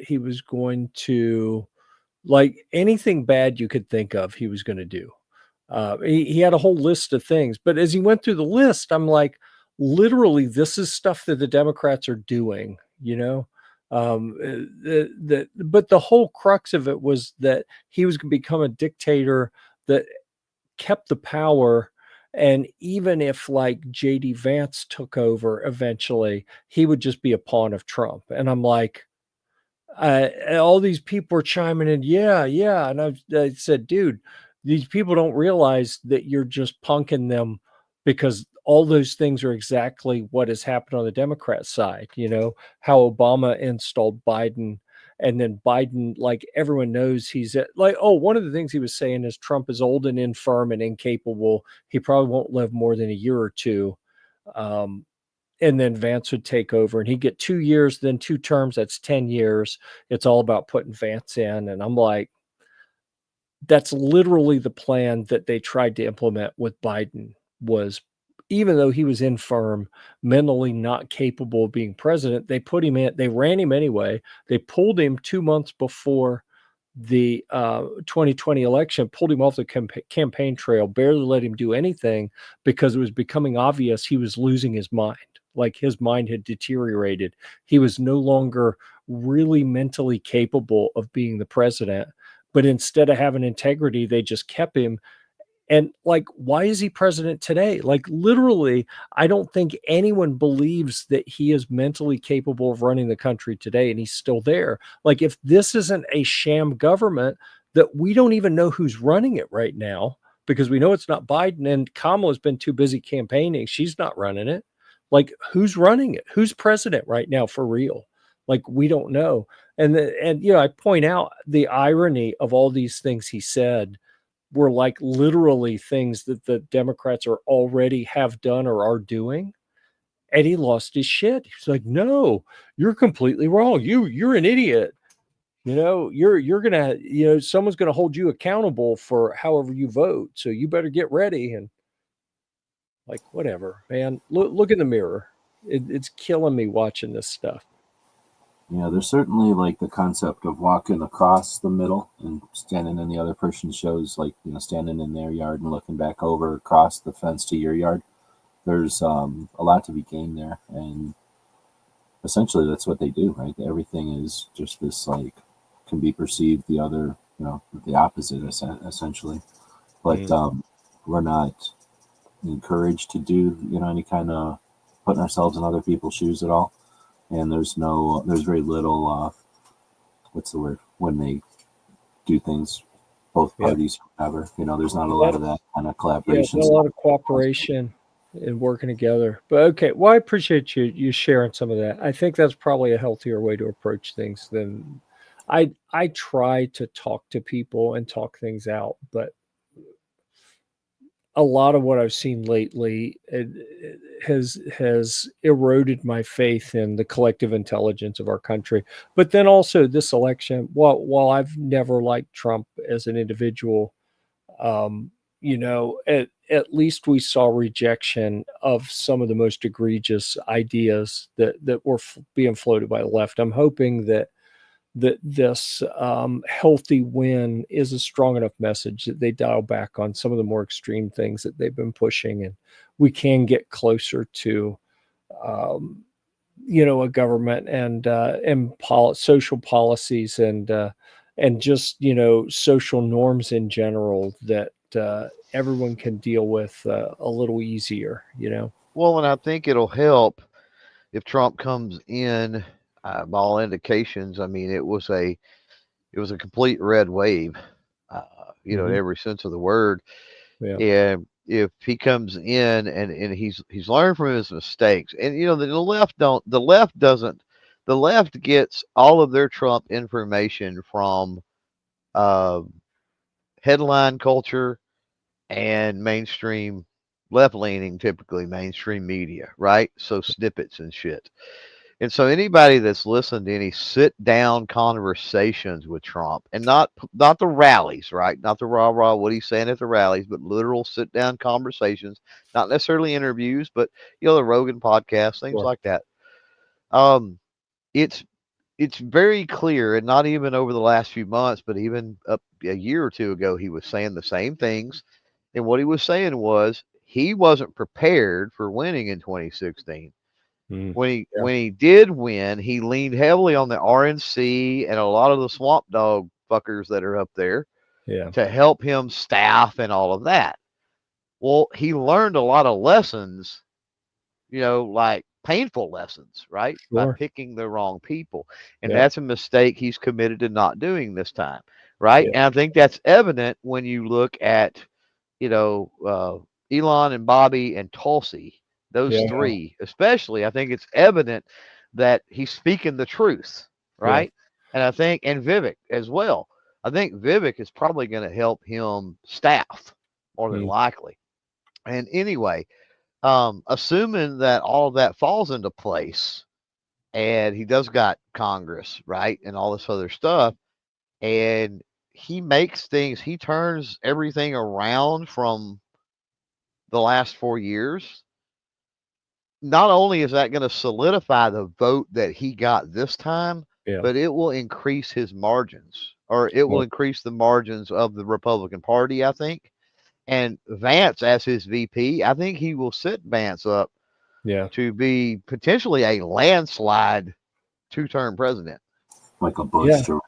he was going to, like, anything bad you could think of, he was going to do. He had a whole list of things, but as he went through the list, I'm like, literally, this is stuff that the Democrats are doing. But the whole crux of it was that he was going to become a dictator that kept the power. And even if, like, JD Vance took over eventually, he would just be a pawn of Trump. And I'm like, all these people are chiming in, yeah, yeah. And I said, dude, these people don't realize that you're just punking them, because all those things are exactly what has happened on the Democrat side. How Obama installed Biden, and then Biden, like, everyone knows one of the things he was saying is Trump is old and infirm and incapable. He probably won't live more than a year or two. And then Vance would take over, and he'd get 2 years, then 2 terms. That's 10 years. It's all about putting Vance in. And I'm like, that's literally the plan that they tried to implement with Biden. Was, even though he was infirm, mentally not capable of being president, they put him in, they ran him anyway. They pulled him 2 months before the 2020 election, pulled him off the campaign trail, barely let him do anything, because it was becoming obvious he was losing his mind. Like, his mind had deteriorated. He was no longer really mentally capable of being the president. But instead of having integrity, they just kept him. And, like, why is he president today? Like, literally, I don't think anyone believes that he is mentally capable of running the country today, and he's still there. Like, if this isn't a sham government, that we don't even know who's running it right now, because we know it's not Biden, and Kamala's been too busy campaigning. She's not running it. Like, who's running it? Who's president right now for real? Like, we don't know. And I point out the irony of all these things he said were, like, literally things that the Democrats are already have done or are doing. And he lost his shit. He's like, no, you're completely wrong. You're an idiot. You're gonna, someone's gonna hold you accountable for however you vote. So you better get ready. And, like, whatever, man. Look in the mirror. It's killing me watching this stuff. Yeah, there's certainly, like, the concept of walking across the middle and standing in the other person's shows, like, standing in their yard and looking back over across the fence to your yard. There's a lot to be gained there, and essentially that's what they do, right? Everything is just this, like, can be perceived the other, the opposite, essentially. But we're not encouraged to do, any kind of putting ourselves in other people's shoes at all. And there's very little, what's the word, when they do things, both parties, whatever, there's not a lot of that kind of collaboration. Yeah, a lot of cooperation and working together. But okay, well, I appreciate you sharing some of that. I think that's probably a healthier way to approach things than I try to talk to people and talk things out, but a lot of what I've seen lately has eroded my faith in the collective intelligence of our country. But then also this election, while I've never liked Trump as an individual, at least we saw rejection of some of the most egregious ideas that were being floated by the left. I'm hoping that this healthy win is a strong enough message that they dial back on some of the more extreme things that they've been pushing, and we can get closer to, a government and social policies and just social norms in general that everyone can deal with a little easier. Well, and I think it'll help if Trump comes in. By all indications, I mean, it was a complete red wave, in every sense of the word. Yeah. And if he comes in and he's learned from his mistakes, and the left gets all of their Trump information from headline culture and mainstream left-leaning, typically mainstream media, right? So snippets and shit. And so anybody that's listened to any sit-down conversations with Trump, and not the rallies, right? Not the rah-rah, what he's saying at the rallies, but literal sit-down conversations, not necessarily interviews, but the Rogan podcast, things Sure. like that. Um, it's it's very clear, and not even over the last few months, but even up a year or two ago, he was saying the same things. And what he was saying was he wasn't prepared for winning in 2016. Mm. When he did win, he leaned heavily on the RNC and a lot of the swamp dog fuckers that are up there Yeah. to help him staff and all of that. Well, he learned a lot of lessons, like painful lessons, right? By Sure. picking the wrong people. And Yeah. that's a mistake he's committed to not doing this time, right? Yeah. And I think that's evident when you look at, Elon and Bobby and Tulsi, those Yeah. three, especially. I think it's evident that he's speaking the truth, Yeah. right? And I think, and Vivek as well. I think Vivek is probably going to help him staff more than Mm. likely. And anyway, assuming that all of that falls into place and he does got Congress, right? And all this other stuff, and he turns everything around from the last 4 years. Not only is that going to solidify the vote that he got this time, Yeah. but it will increase his margins, or it will Well, increase the margins of the Republican Party, I think. And Vance, as his VP, I think he will set Vance up yeah. to be potentially a landslide two-term president. Like a Yeah. Bush to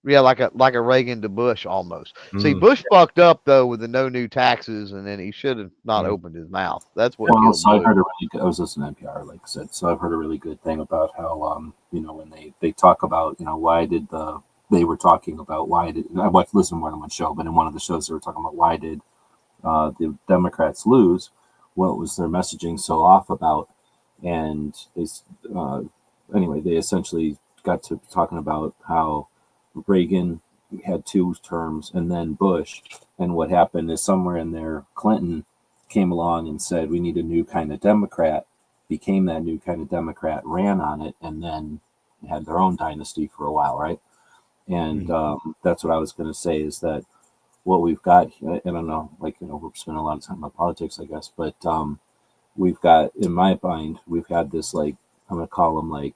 Yeah, like a Reagan to Bush almost. See, Mm. Bush fucked up though with the no new taxes, and then he should have not Mm. opened his mouth. That's what Well, killed so I've Bush. heard a really good, I was listening to NPR, like I said, so I've heard a really good thing about how, when they talk about, why did they were talking about why did, I watched, listen to more than one show, but in one of the shows they were talking about why did the Democrats lose, what was their messaging so off about, and uh, anyway, they essentially got to talking about how Reagan had 2 terms and then Bush, and what happened is somewhere in there, Clinton came along and said we need a new kind of Democrat, became that new kind of Democrat, ran on it, and then had their own dynasty for a while, right? And that's what I was going to say is that what we've got, I don't know, we're spending a lot of time on politics, I guess, but we've got, in my mind, we've had this, like, I'm going to call them like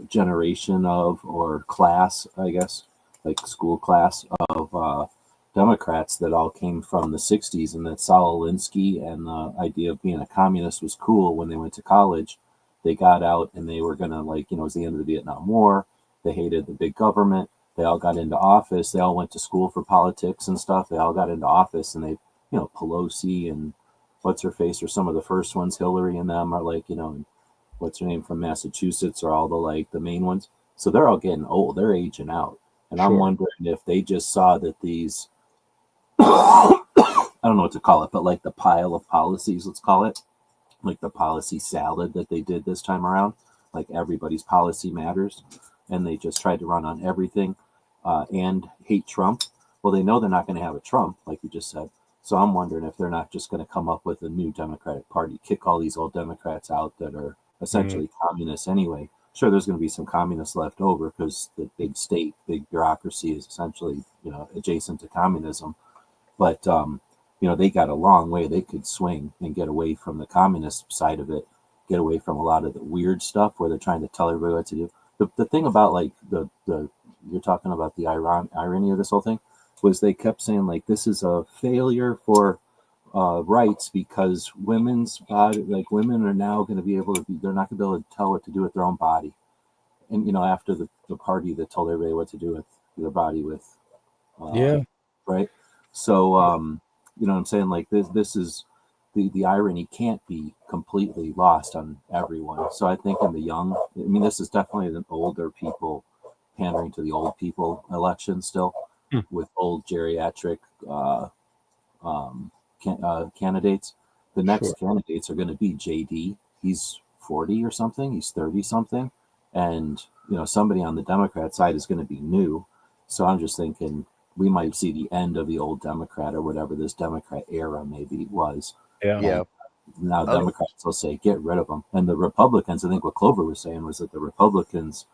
generation of, or class, I guess, like school class of Democrats that all came from the 60s, and that Saul Alinsky and the idea of being a communist was cool when they went to college. They got out and they were going to, like, it was the end of the Vietnam War. They hated the big government. They all got into office. They all went to school for politics and stuff. They all got into office, and they, Pelosi and what's her face are some of the first ones. Hillary and them are like, and what's her name from Massachusetts are all the main ones. So they're all getting old. They're aging out. And I'm wondering if they just saw that these, I don't know what to call it, but like the pile of policies, let's call it, like the policy salad that they did this time around, like everybody's policy matters, and they just tried to run on everything and hate Trump. Well, they know they're not going to have a Trump, like you just said. So I'm wondering if they're not just going to come up with a new Democratic Party, kick all these old Democrats out that are essentially communists anyway. Sure, there's going to be some communists left over because the big state, big bureaucracy is essentially, adjacent to communism. But, they got a long way. They could swing and get away from the communist side of it, get away from a lot of the weird stuff where they're trying to tell everybody what to do. The thing about, like, you're talking about the irony of this whole thing was they kept saying, like, this is a failure for rights because women's body, like, women are now going to be able to be, they're not going to be able to tell what to do with their own body. And, after the party that told everybody what to do with their body with, right. So, what I'm saying? Like, this is the irony can't be completely lost on everyone. So I think in the young, this is definitely the older people pandering to the old people election still with old geriatric candidates. The next candidates are going to be JD. He's 40 or something. He's 30 something. And, somebody on the Democrat side is going to be new. So I'm just thinking, we might see the end of the old Democrat or whatever this Democrat era maybe was. Yeah. Now Oh. Democrats will say, get rid of them. And the Republicans, I think what Clover was saying was that the Republicans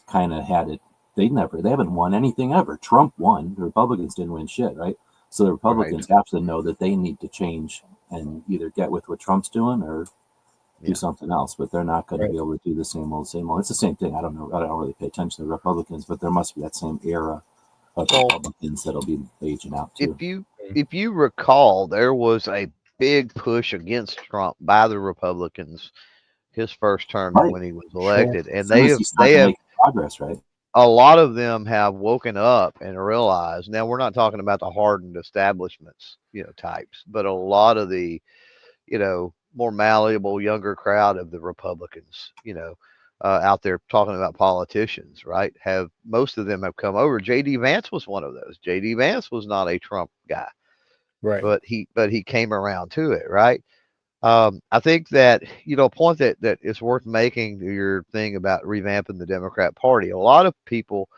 kind of had it. They haven't won anything ever. Trump won. The Republicans didn't win shit, right? So the Republicans have to know that they need to change and either get with what Trump's doing or do something else. But they're not going to be able to do the same old, same old. It's the same thing. I don't know. I don't really pay attention to the Republicans, but there must be that same era of Republicans that'll be aging out too. If you recall, there was a big push against Trump by the Republicans his first term when he was elected, and they have progress, right? A lot of them have woken up and realized. Now, we're not talking about the hardened establishments, types, but a lot of the, more malleable, younger crowd of the Republicans, out there talking about politicians, right? Most of them have come over. J.D. Vance was one of those. J.D. Vance was not a Trump guy, right? But he came around to it, right? I think that, a point that is worth making to your thing about revamping the Democrat Party. A lot of people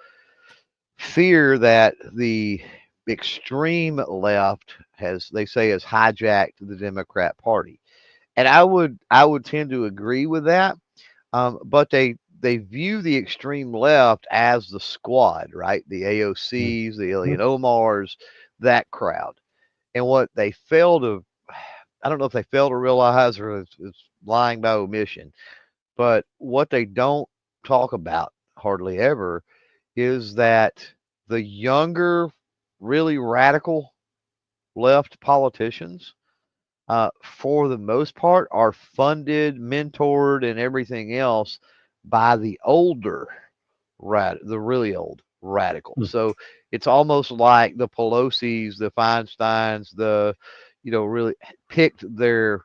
fear that the extreme left has hijacked the Democrat Party. And I would tend to agree with that. But they view the extreme left as the squad, right? The AOCs, the Ilhan Omars, that crowd. And what they I don't know if they fail to realize or it's lying by omission, but what they don't talk about hardly ever is that the younger, really radical left politicians, for the most part, are funded, mentored, and everything else by the older, the really old radicals. So it's almost like the Pelosi's, the Feinsteins, the really picked their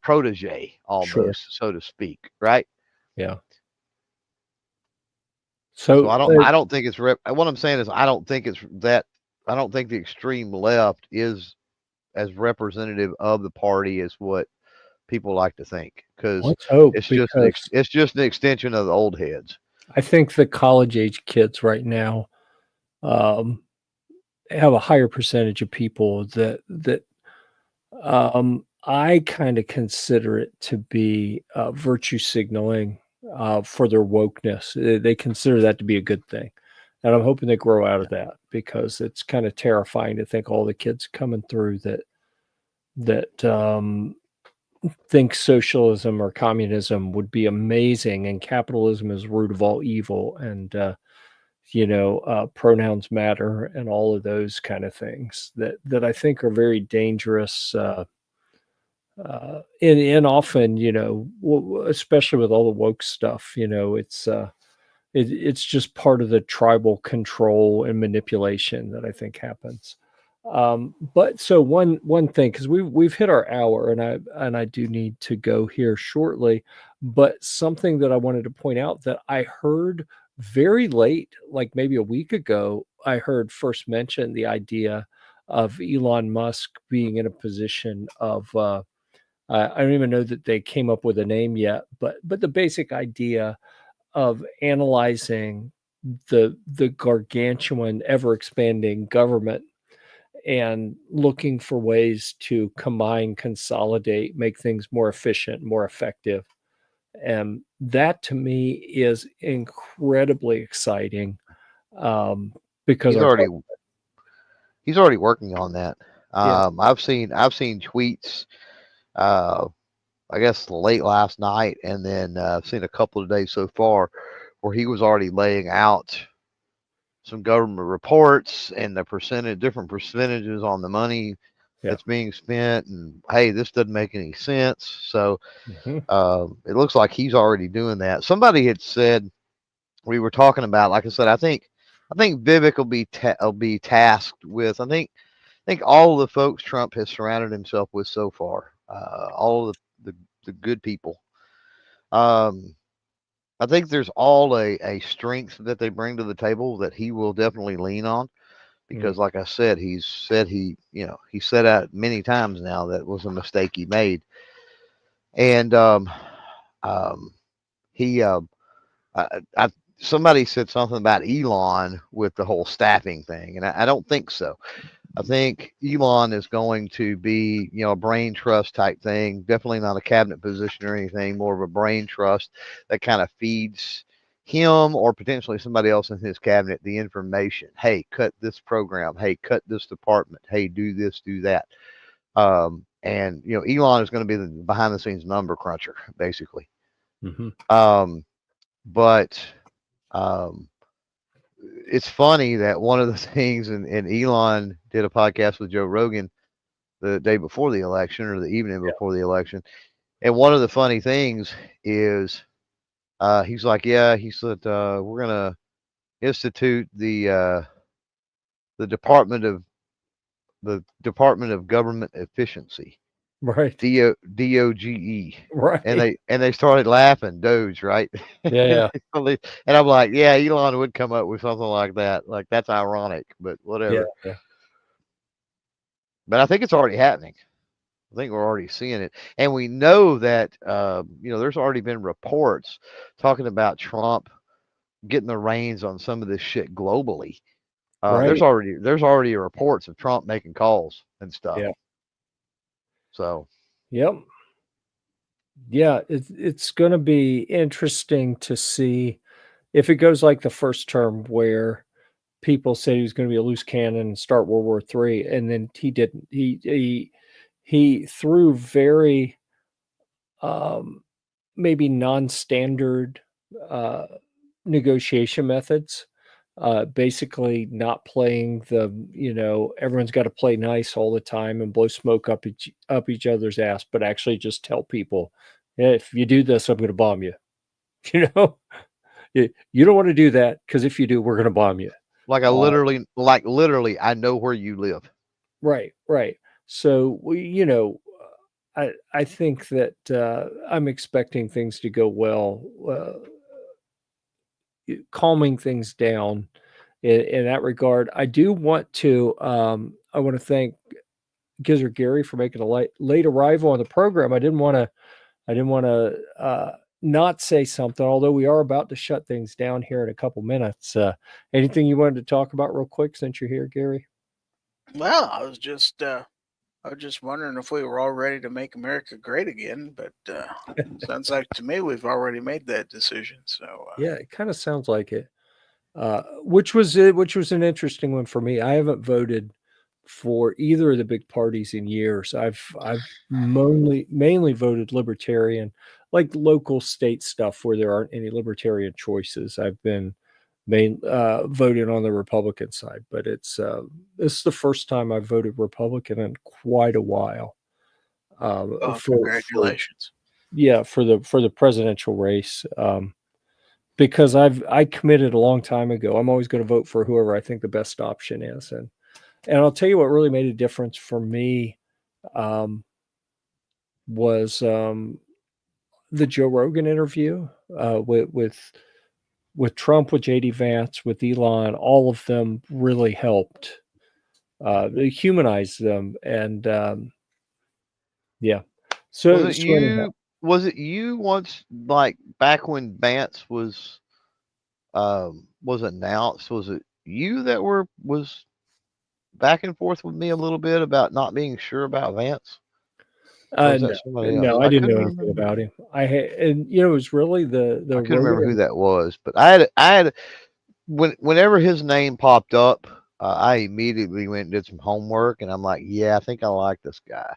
protege almost, so to speak, right? Yeah. So I don't think it's what I'm saying is I don't think the extreme left is as representative of the party as what people like to think, because it's just an extension of the old heads. I think the college age kids right now have a higher percentage of people that I kind of consider it to be virtue signaling for their wokeness. They consider that to be a good thing. And I'm hoping they grow out of that, because it's kind of terrifying to think all the kids coming through that think socialism or communism would be amazing and capitalism is the root of all evil and pronouns matter and all of those kind of things that I think are very dangerous. And often, especially with all the woke stuff, it's just part of the tribal control and manipulation that I think happens. But so one thing, because we've hit our hour, and I do need to go here shortly. But something that I wanted to point out that I heard very late, like maybe a week ago, I heard first mention the idea of Elon Musk being in a position of I don't even know that they came up with a name yet, but the basic idea of analyzing the gargantuan, ever expanding government and looking for ways to combine, consolidate, make things more efficient, more effective. And that to me is incredibly exciting, because he's already working on that. I've seen tweets, I guess late last night, and then I've seen a couple of days so far where he was already laying out some government reports and different percentages on the money that's being spent, and hey, this doesn't make any sense. So it looks like he's already doing that. Somebody had said, we were talking about, like I said, I think Vivek will be tasked with, I think all of the folks Trump has surrounded himself with so far, all of the good people. I think there's all a strength that they bring to the table that he will definitely lean on, because like I said, he said out many times now that was a mistake he made. And somebody said something about Elon with the whole staffing thing, and I don't think so. I think Elon is going to be, a brain trust type thing. Definitely not a cabinet position or anything. More of a brain trust that kind of feeds him or potentially somebody else in his cabinet the information. Hey, cut this program. Hey, cut this department. Hey, do this, do that. And Elon is going to be the behind the scenes number cruncher, basically. Mm-hmm. But it's funny that one of the things, and Elon did a podcast with Joe Rogan the day before the election or the evening before the election. And one of the funny things is he's like, he said, we're going to institute the Department of Government Efficiency. Right. DOGE. Right. And they started laughing, Doge, right? Yeah. And I'm like, yeah, Elon would come up with something like that. Like, that's ironic, but whatever. Yeah. But I think it's already happening. I think we're already seeing it. And we know that, there's already been reports talking about Trump getting the reins on some of this shit globally. Right. There's already reports of Trump making calls and stuff. Yeah. So. Yep. Yeah, it's going to be interesting to see if it goes like the first term where people said he was going to be a loose cannon and start World War III, and then he didn't. He threw very maybe non-standard negotiation methods. Basically not playing the, everyone's got to play nice all the time and blow smoke up each other's ass, but actually just tell people, if you do this, I'm going to bomb you. You don't want to do that, because if you do, we're going to bomb you. Like literally, I know where you live. Right. So I think that I'm expecting things to go well. Calming things down in that regard. I do want to I want to thank Gizzard Gary for making a late arrival on the program. I didn't want to not say something, although we are about to shut things down here in a couple minutes. Anything you wanted to talk about real quick since you're here, Gary? Well, I was just wondering if we were all ready to make America great again, but sounds like to me we've already made that decision. So yeah, it kind of sounds like it. Which was an interesting one for me. I haven't voted for either of the big parties in years. I've mainly voted Libertarian, like local state stuff where there aren't any Libertarian choices. I've been voting on the Republican side, but it's the first time I've voted Republican in quite a while. Congratulations! For the presidential race, because I committed a long time ago. I'm always going to vote for whoever I think the best option is, and I'll tell you what really made a difference for me was the Joe Rogan interview with Trump, with JD Vance, with Elon. All of them really helped humanize them, and So was it you once, like back when Vance was announced? Was it you that was back and forth with me a little bit about not being sure about Vance? No, I didn't know anything about him. It was really the I couldn't remember who that was, but I had whenever his name popped up, I immediately went and did some homework, and I'm like, yeah, I think I like this guy.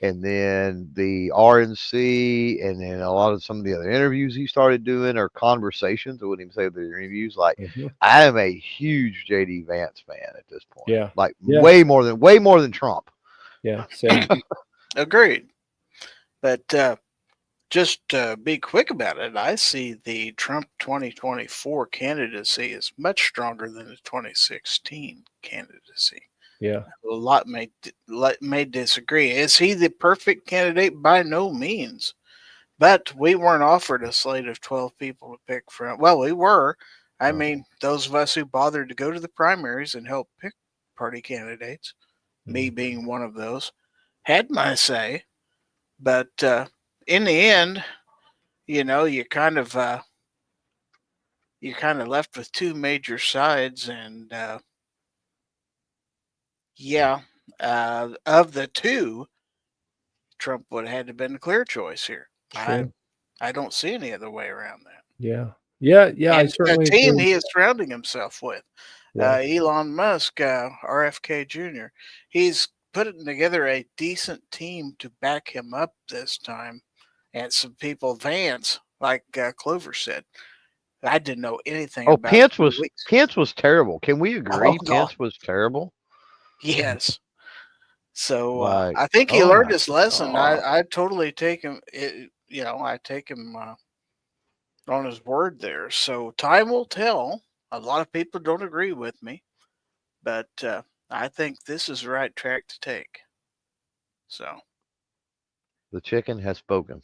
And then the RNC, and then some of the other interviews he started doing, or conversations. I wouldn't even say they're interviews. Like, I am a huge JD Vance fan at this point. Yeah, way more than Trump. Yeah, same. Agreed. But just to be quick about it, I see the Trump 2024 candidacy as much stronger than the 2016 candidacy. Yeah. A lot may disagree. Is he the perfect candidate? By no means. But we weren't offered a slate of 12 people to pick from. Well, we were. I mean, those of us who bothered to go to the primaries and help pick party candidates, me being one of those, had my say. But in the end, you kind of you're kind of left with two major sides, and of the two, Trump would have had to been the clear choice here. Sure. I don't see any other way around that. Yeah. Yeah. I And the certainly team agree. he is surrounding himself with, Yeah. Elon Musk, RFK Jr., he's putting together a decent team to back him up this time. And some people, Vance, like Clover said, I didn't know anything Oh, about it Pence for was weeks. Pence was terrible. Can we agree? God. Pence was terrible. Yes. So Like, I think he oh learned my his lesson. God. I totally take him. I take him on his word there. So time will tell. A lot of people don't agree with me, but I think this is the right track to take. So The chicken has spoken.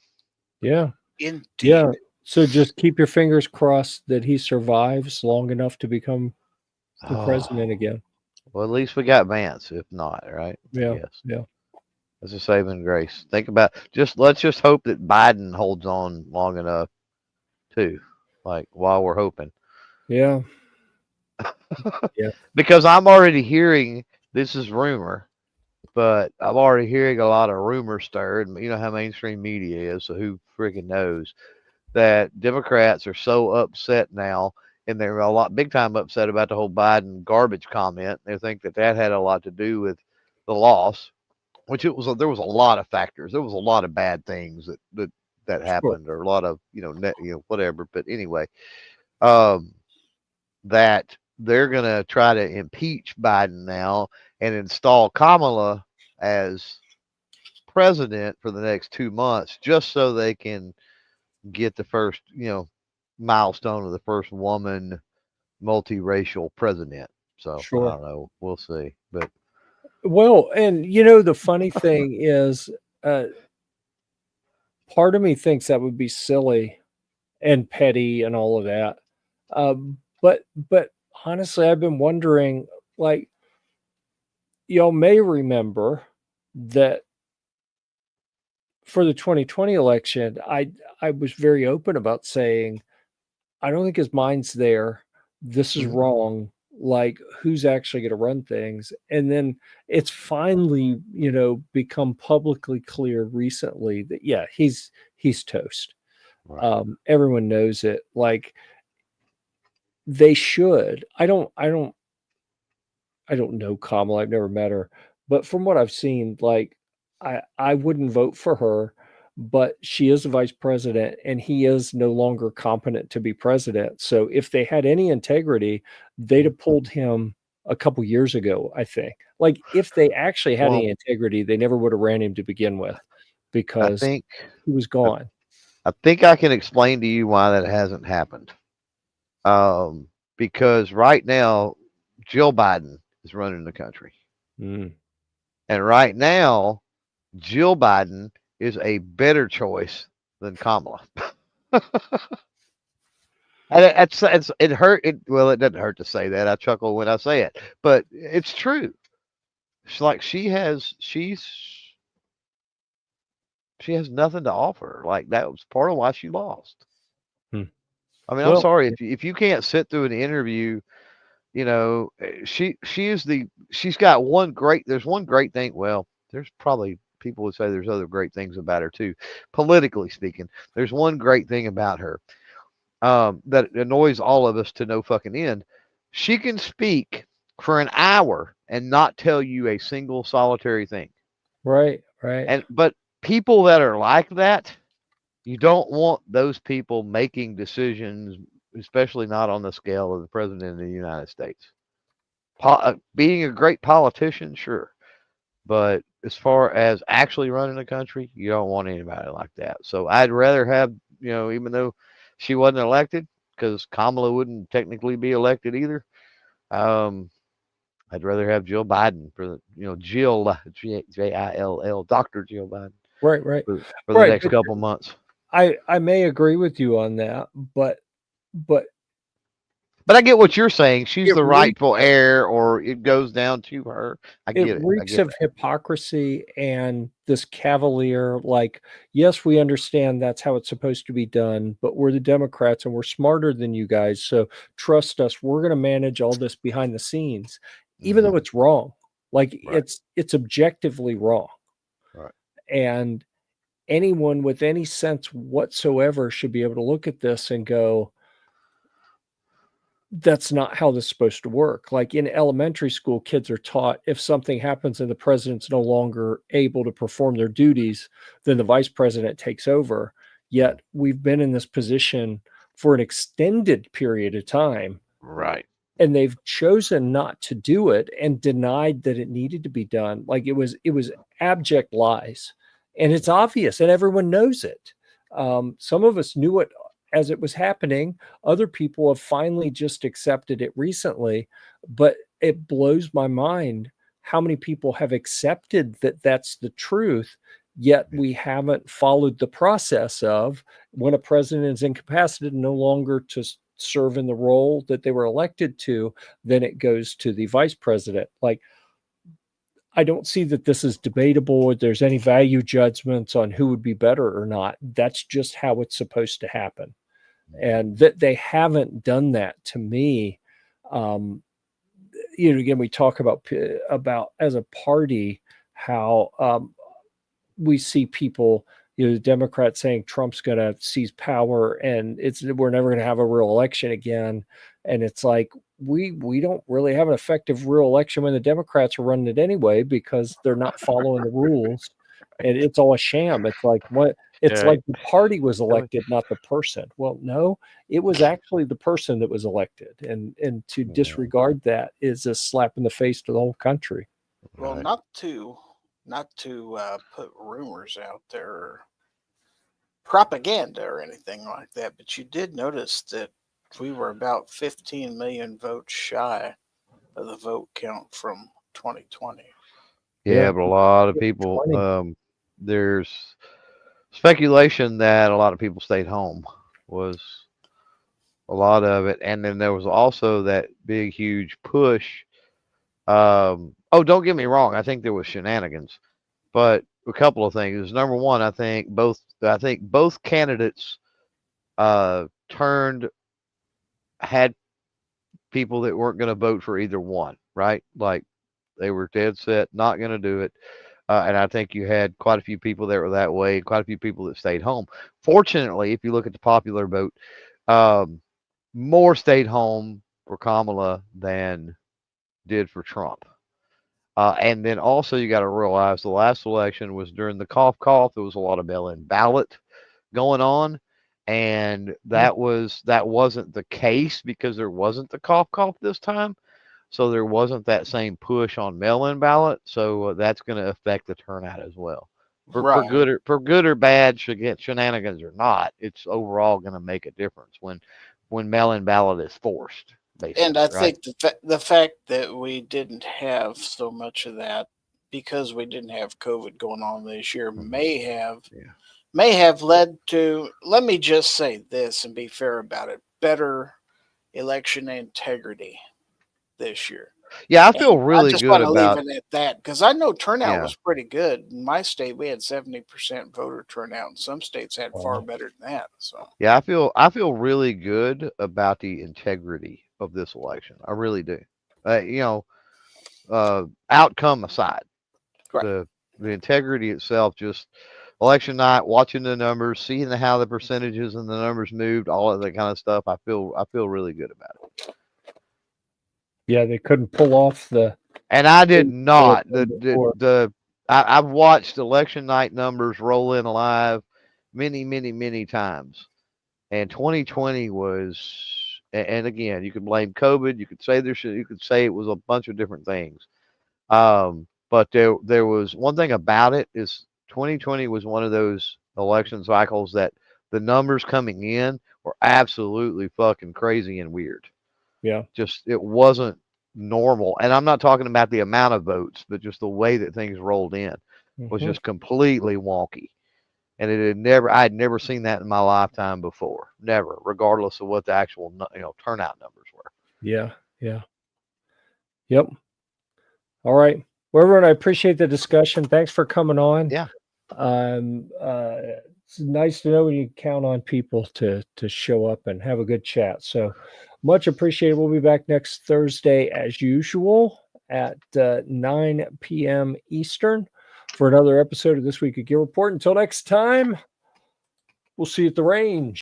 Yeah. indeed. Yeah. So just keep your fingers crossed that he survives long enough to become the president again. Well, at least we got Vance, if not, right? Yeah. Yes. Yeah. That's a saving grace. Think about let's just hope that Biden holds on long enough too. Like while we're hoping. Yeah. Yeah. Because I'm already hearing this is rumor, but I'm already hearing a lot of rumors stirred. You know how mainstream media is, so who freaking knows that Democrats are so upset now, and they're a lot big time upset about the whole Biden garbage comment. They think that had a lot to do with the loss, which there was a lot of factors. There was a lot of bad things that happened, or a lot of whatever. But anyway, that they're gonna try to impeach Biden now and install Kamala as president for the next 2 months, just so they can get the first milestone of the first woman multiracial president. So I Sure. don't know. We'll see. But Well, and the funny thing is, part of me thinks that would be silly and petty and all of that. But honestly, I've been wondering, like, y'all may remember that for the 2020 election, I was very open about saying, I don't think his mind's there. This is wrong. Like, who's actually going to run things? And then it's finally, become publicly clear recently that yeah, he's toast. right. Everyone knows it. Like, they should. I don't know Kamala. I've never met her, but from what I've seen, like, I wouldn't vote for her, but she is the vice president, and he is no longer competent to be president. So if they had any integrity, they'd have pulled him a couple years ago. I think. Like, if they actually had Well, any integrity, they never would have ran him to begin with, I because think he was gone. I think I can explain to you why that hasn't happened. Because right now, Jill Biden is running the country. Mm. And right now, Jill Biden is a better choice than Kamala. And it hurt. Well, it doesn't hurt to say that. I chuckle when I say it, but it's true. It's like she has nothing to offer. Like that was part of why she lost. Hmm. I mean, I'm Well, sorry if you can't sit through an interview. She's got one great. There's one great thing. Well, there's probably people would say there's other great things about her too. Politically speaking, there's one great thing about her that annoys all of us to no fucking end. She can speak for an hour and not tell you a single solitary thing. right. But people that are like that, you don't want those people making decisions, especially not on the scale of the president of the United States. Being a great politician, sure, but as far as actually running the country, you don't want anybody like that. So I'd rather have, even though she wasn't elected, because Kamala wouldn't technically be elected either. I'd rather have Jill Biden for Jill Jill, Dr. Jill Biden Right. for the Right. next couple months. I may agree with you on that, but But I get what you're saying. She's It the re- rightful heir, or it goes down to her. I it get it. I reeks get of hypocrisy and this cavalier, like, yes, we understand that's how it's supposed to be done, but we're the Democrats and we're smarter than you guys. So trust us, we're going to manage all this behind the scenes, even that. though it's wrong. Like Right. it's objectively wrong. Right. And anyone with any sense whatsoever should be able to look at this and go, that's not how this is supposed to work. Like in elementary school, kids are taught if something happens and the president's no longer able to perform their duties, then the vice president takes over. Yet we've been in this position for an extended period of time, Right. and they've chosen not to do it and denied that it needed to be done. Like it was abject lies, and it's obvious, and everyone knows it. Some of us knew it as it was happening. Other people have finally just accepted it recently, but it blows my mind how many people have accepted that that's the truth, yet we haven't followed the process of when a president is incapacitated no longer to serve in the role that they were elected to, then it goes to the vice president. Like, I don't see that this is debatable or there's any value judgments on who would be better or not. That's just how it's supposed to happen. And that they haven't done that, to me, again, we talk about as a party, how we see people, the Democrats saying Trump's going to seize power and we're never going to have a real election again. And it's like, we don't really have an effective real election when the Democrats are running it anyway, because they're not following the rules, and it's all a sham. It's like like the party was elected, not the person. Well, no, it was actually the person that was elected, and to disregard that is a slap in the face to the whole country. Well, not to put rumors out there or propaganda or anything like that, but you did notice that we were about 15 million votes shy of the vote count from 2020. Yeah, but a lot of people, there's speculation that a lot of people stayed home was a lot of it. And then there was also that big, huge push. Oh, don't get me wrong. I think there was shenanigans, but a couple of things. Number one, I think both candidates had people that weren't going to vote for either one, right? Like they were dead set, not going to do it. And I think you had quite a few people that were that way, quite a few people that stayed home. Fortunately, if you look at the popular vote, more stayed home for Kamala than did for Trump. And then also you got to realize the last election was during the cough. There was a lot of mail-in ballot going on, and that wasn't the case because there wasn't the cough this time. So there wasn't that same push on mail-in ballot. So that's going to affect the turnout as well. For good or bad, shenanigans or not, it's overall going to make a difference when mail-in ballot is forced. And I think the fact that we didn't have so much of that because we didn't have COVID going on this year may have led to, let me just say this and be fair about it, better election integrity this year. Yeah, I feel really good about. I just want to leave it at that because I know turnout was pretty good. In my state, we had 70% voter turnout, and some states had far better than that. So yeah, I feel really good about the integrity of this election. I really do. Outcome aside, the integrity itself, just election night, watching the numbers, seeing how the percentages and the numbers moved, all of that kind of stuff. I feel really good about it. Yeah, they couldn't pull off the. And I did not. I've watched election night numbers roll in live many, many, many times. And 2020 was, and again, you could blame COVID. You could say it was a bunch of different things. But there was one thing about it is 2020 was one of those election cycles that the numbers coming in were absolutely fucking crazy and weird. Yeah. Just, it wasn't normal. And I'm not talking about the amount of votes, but just the way that things rolled in was just completely wonky. And I had never seen that in my lifetime before. Never, regardless of what the actual, turnout numbers were. Yeah. Yeah. Yep. All right. Well, everyone, I appreciate the discussion. Thanks for coming on. Yeah. It's nice to know when you count on people to show up and have a good chat. So much appreciated. We'll be back next Thursday as usual at 9 p.m. Eastern for another episode of This Week of Gear Report. Until next time, we'll see you at the range.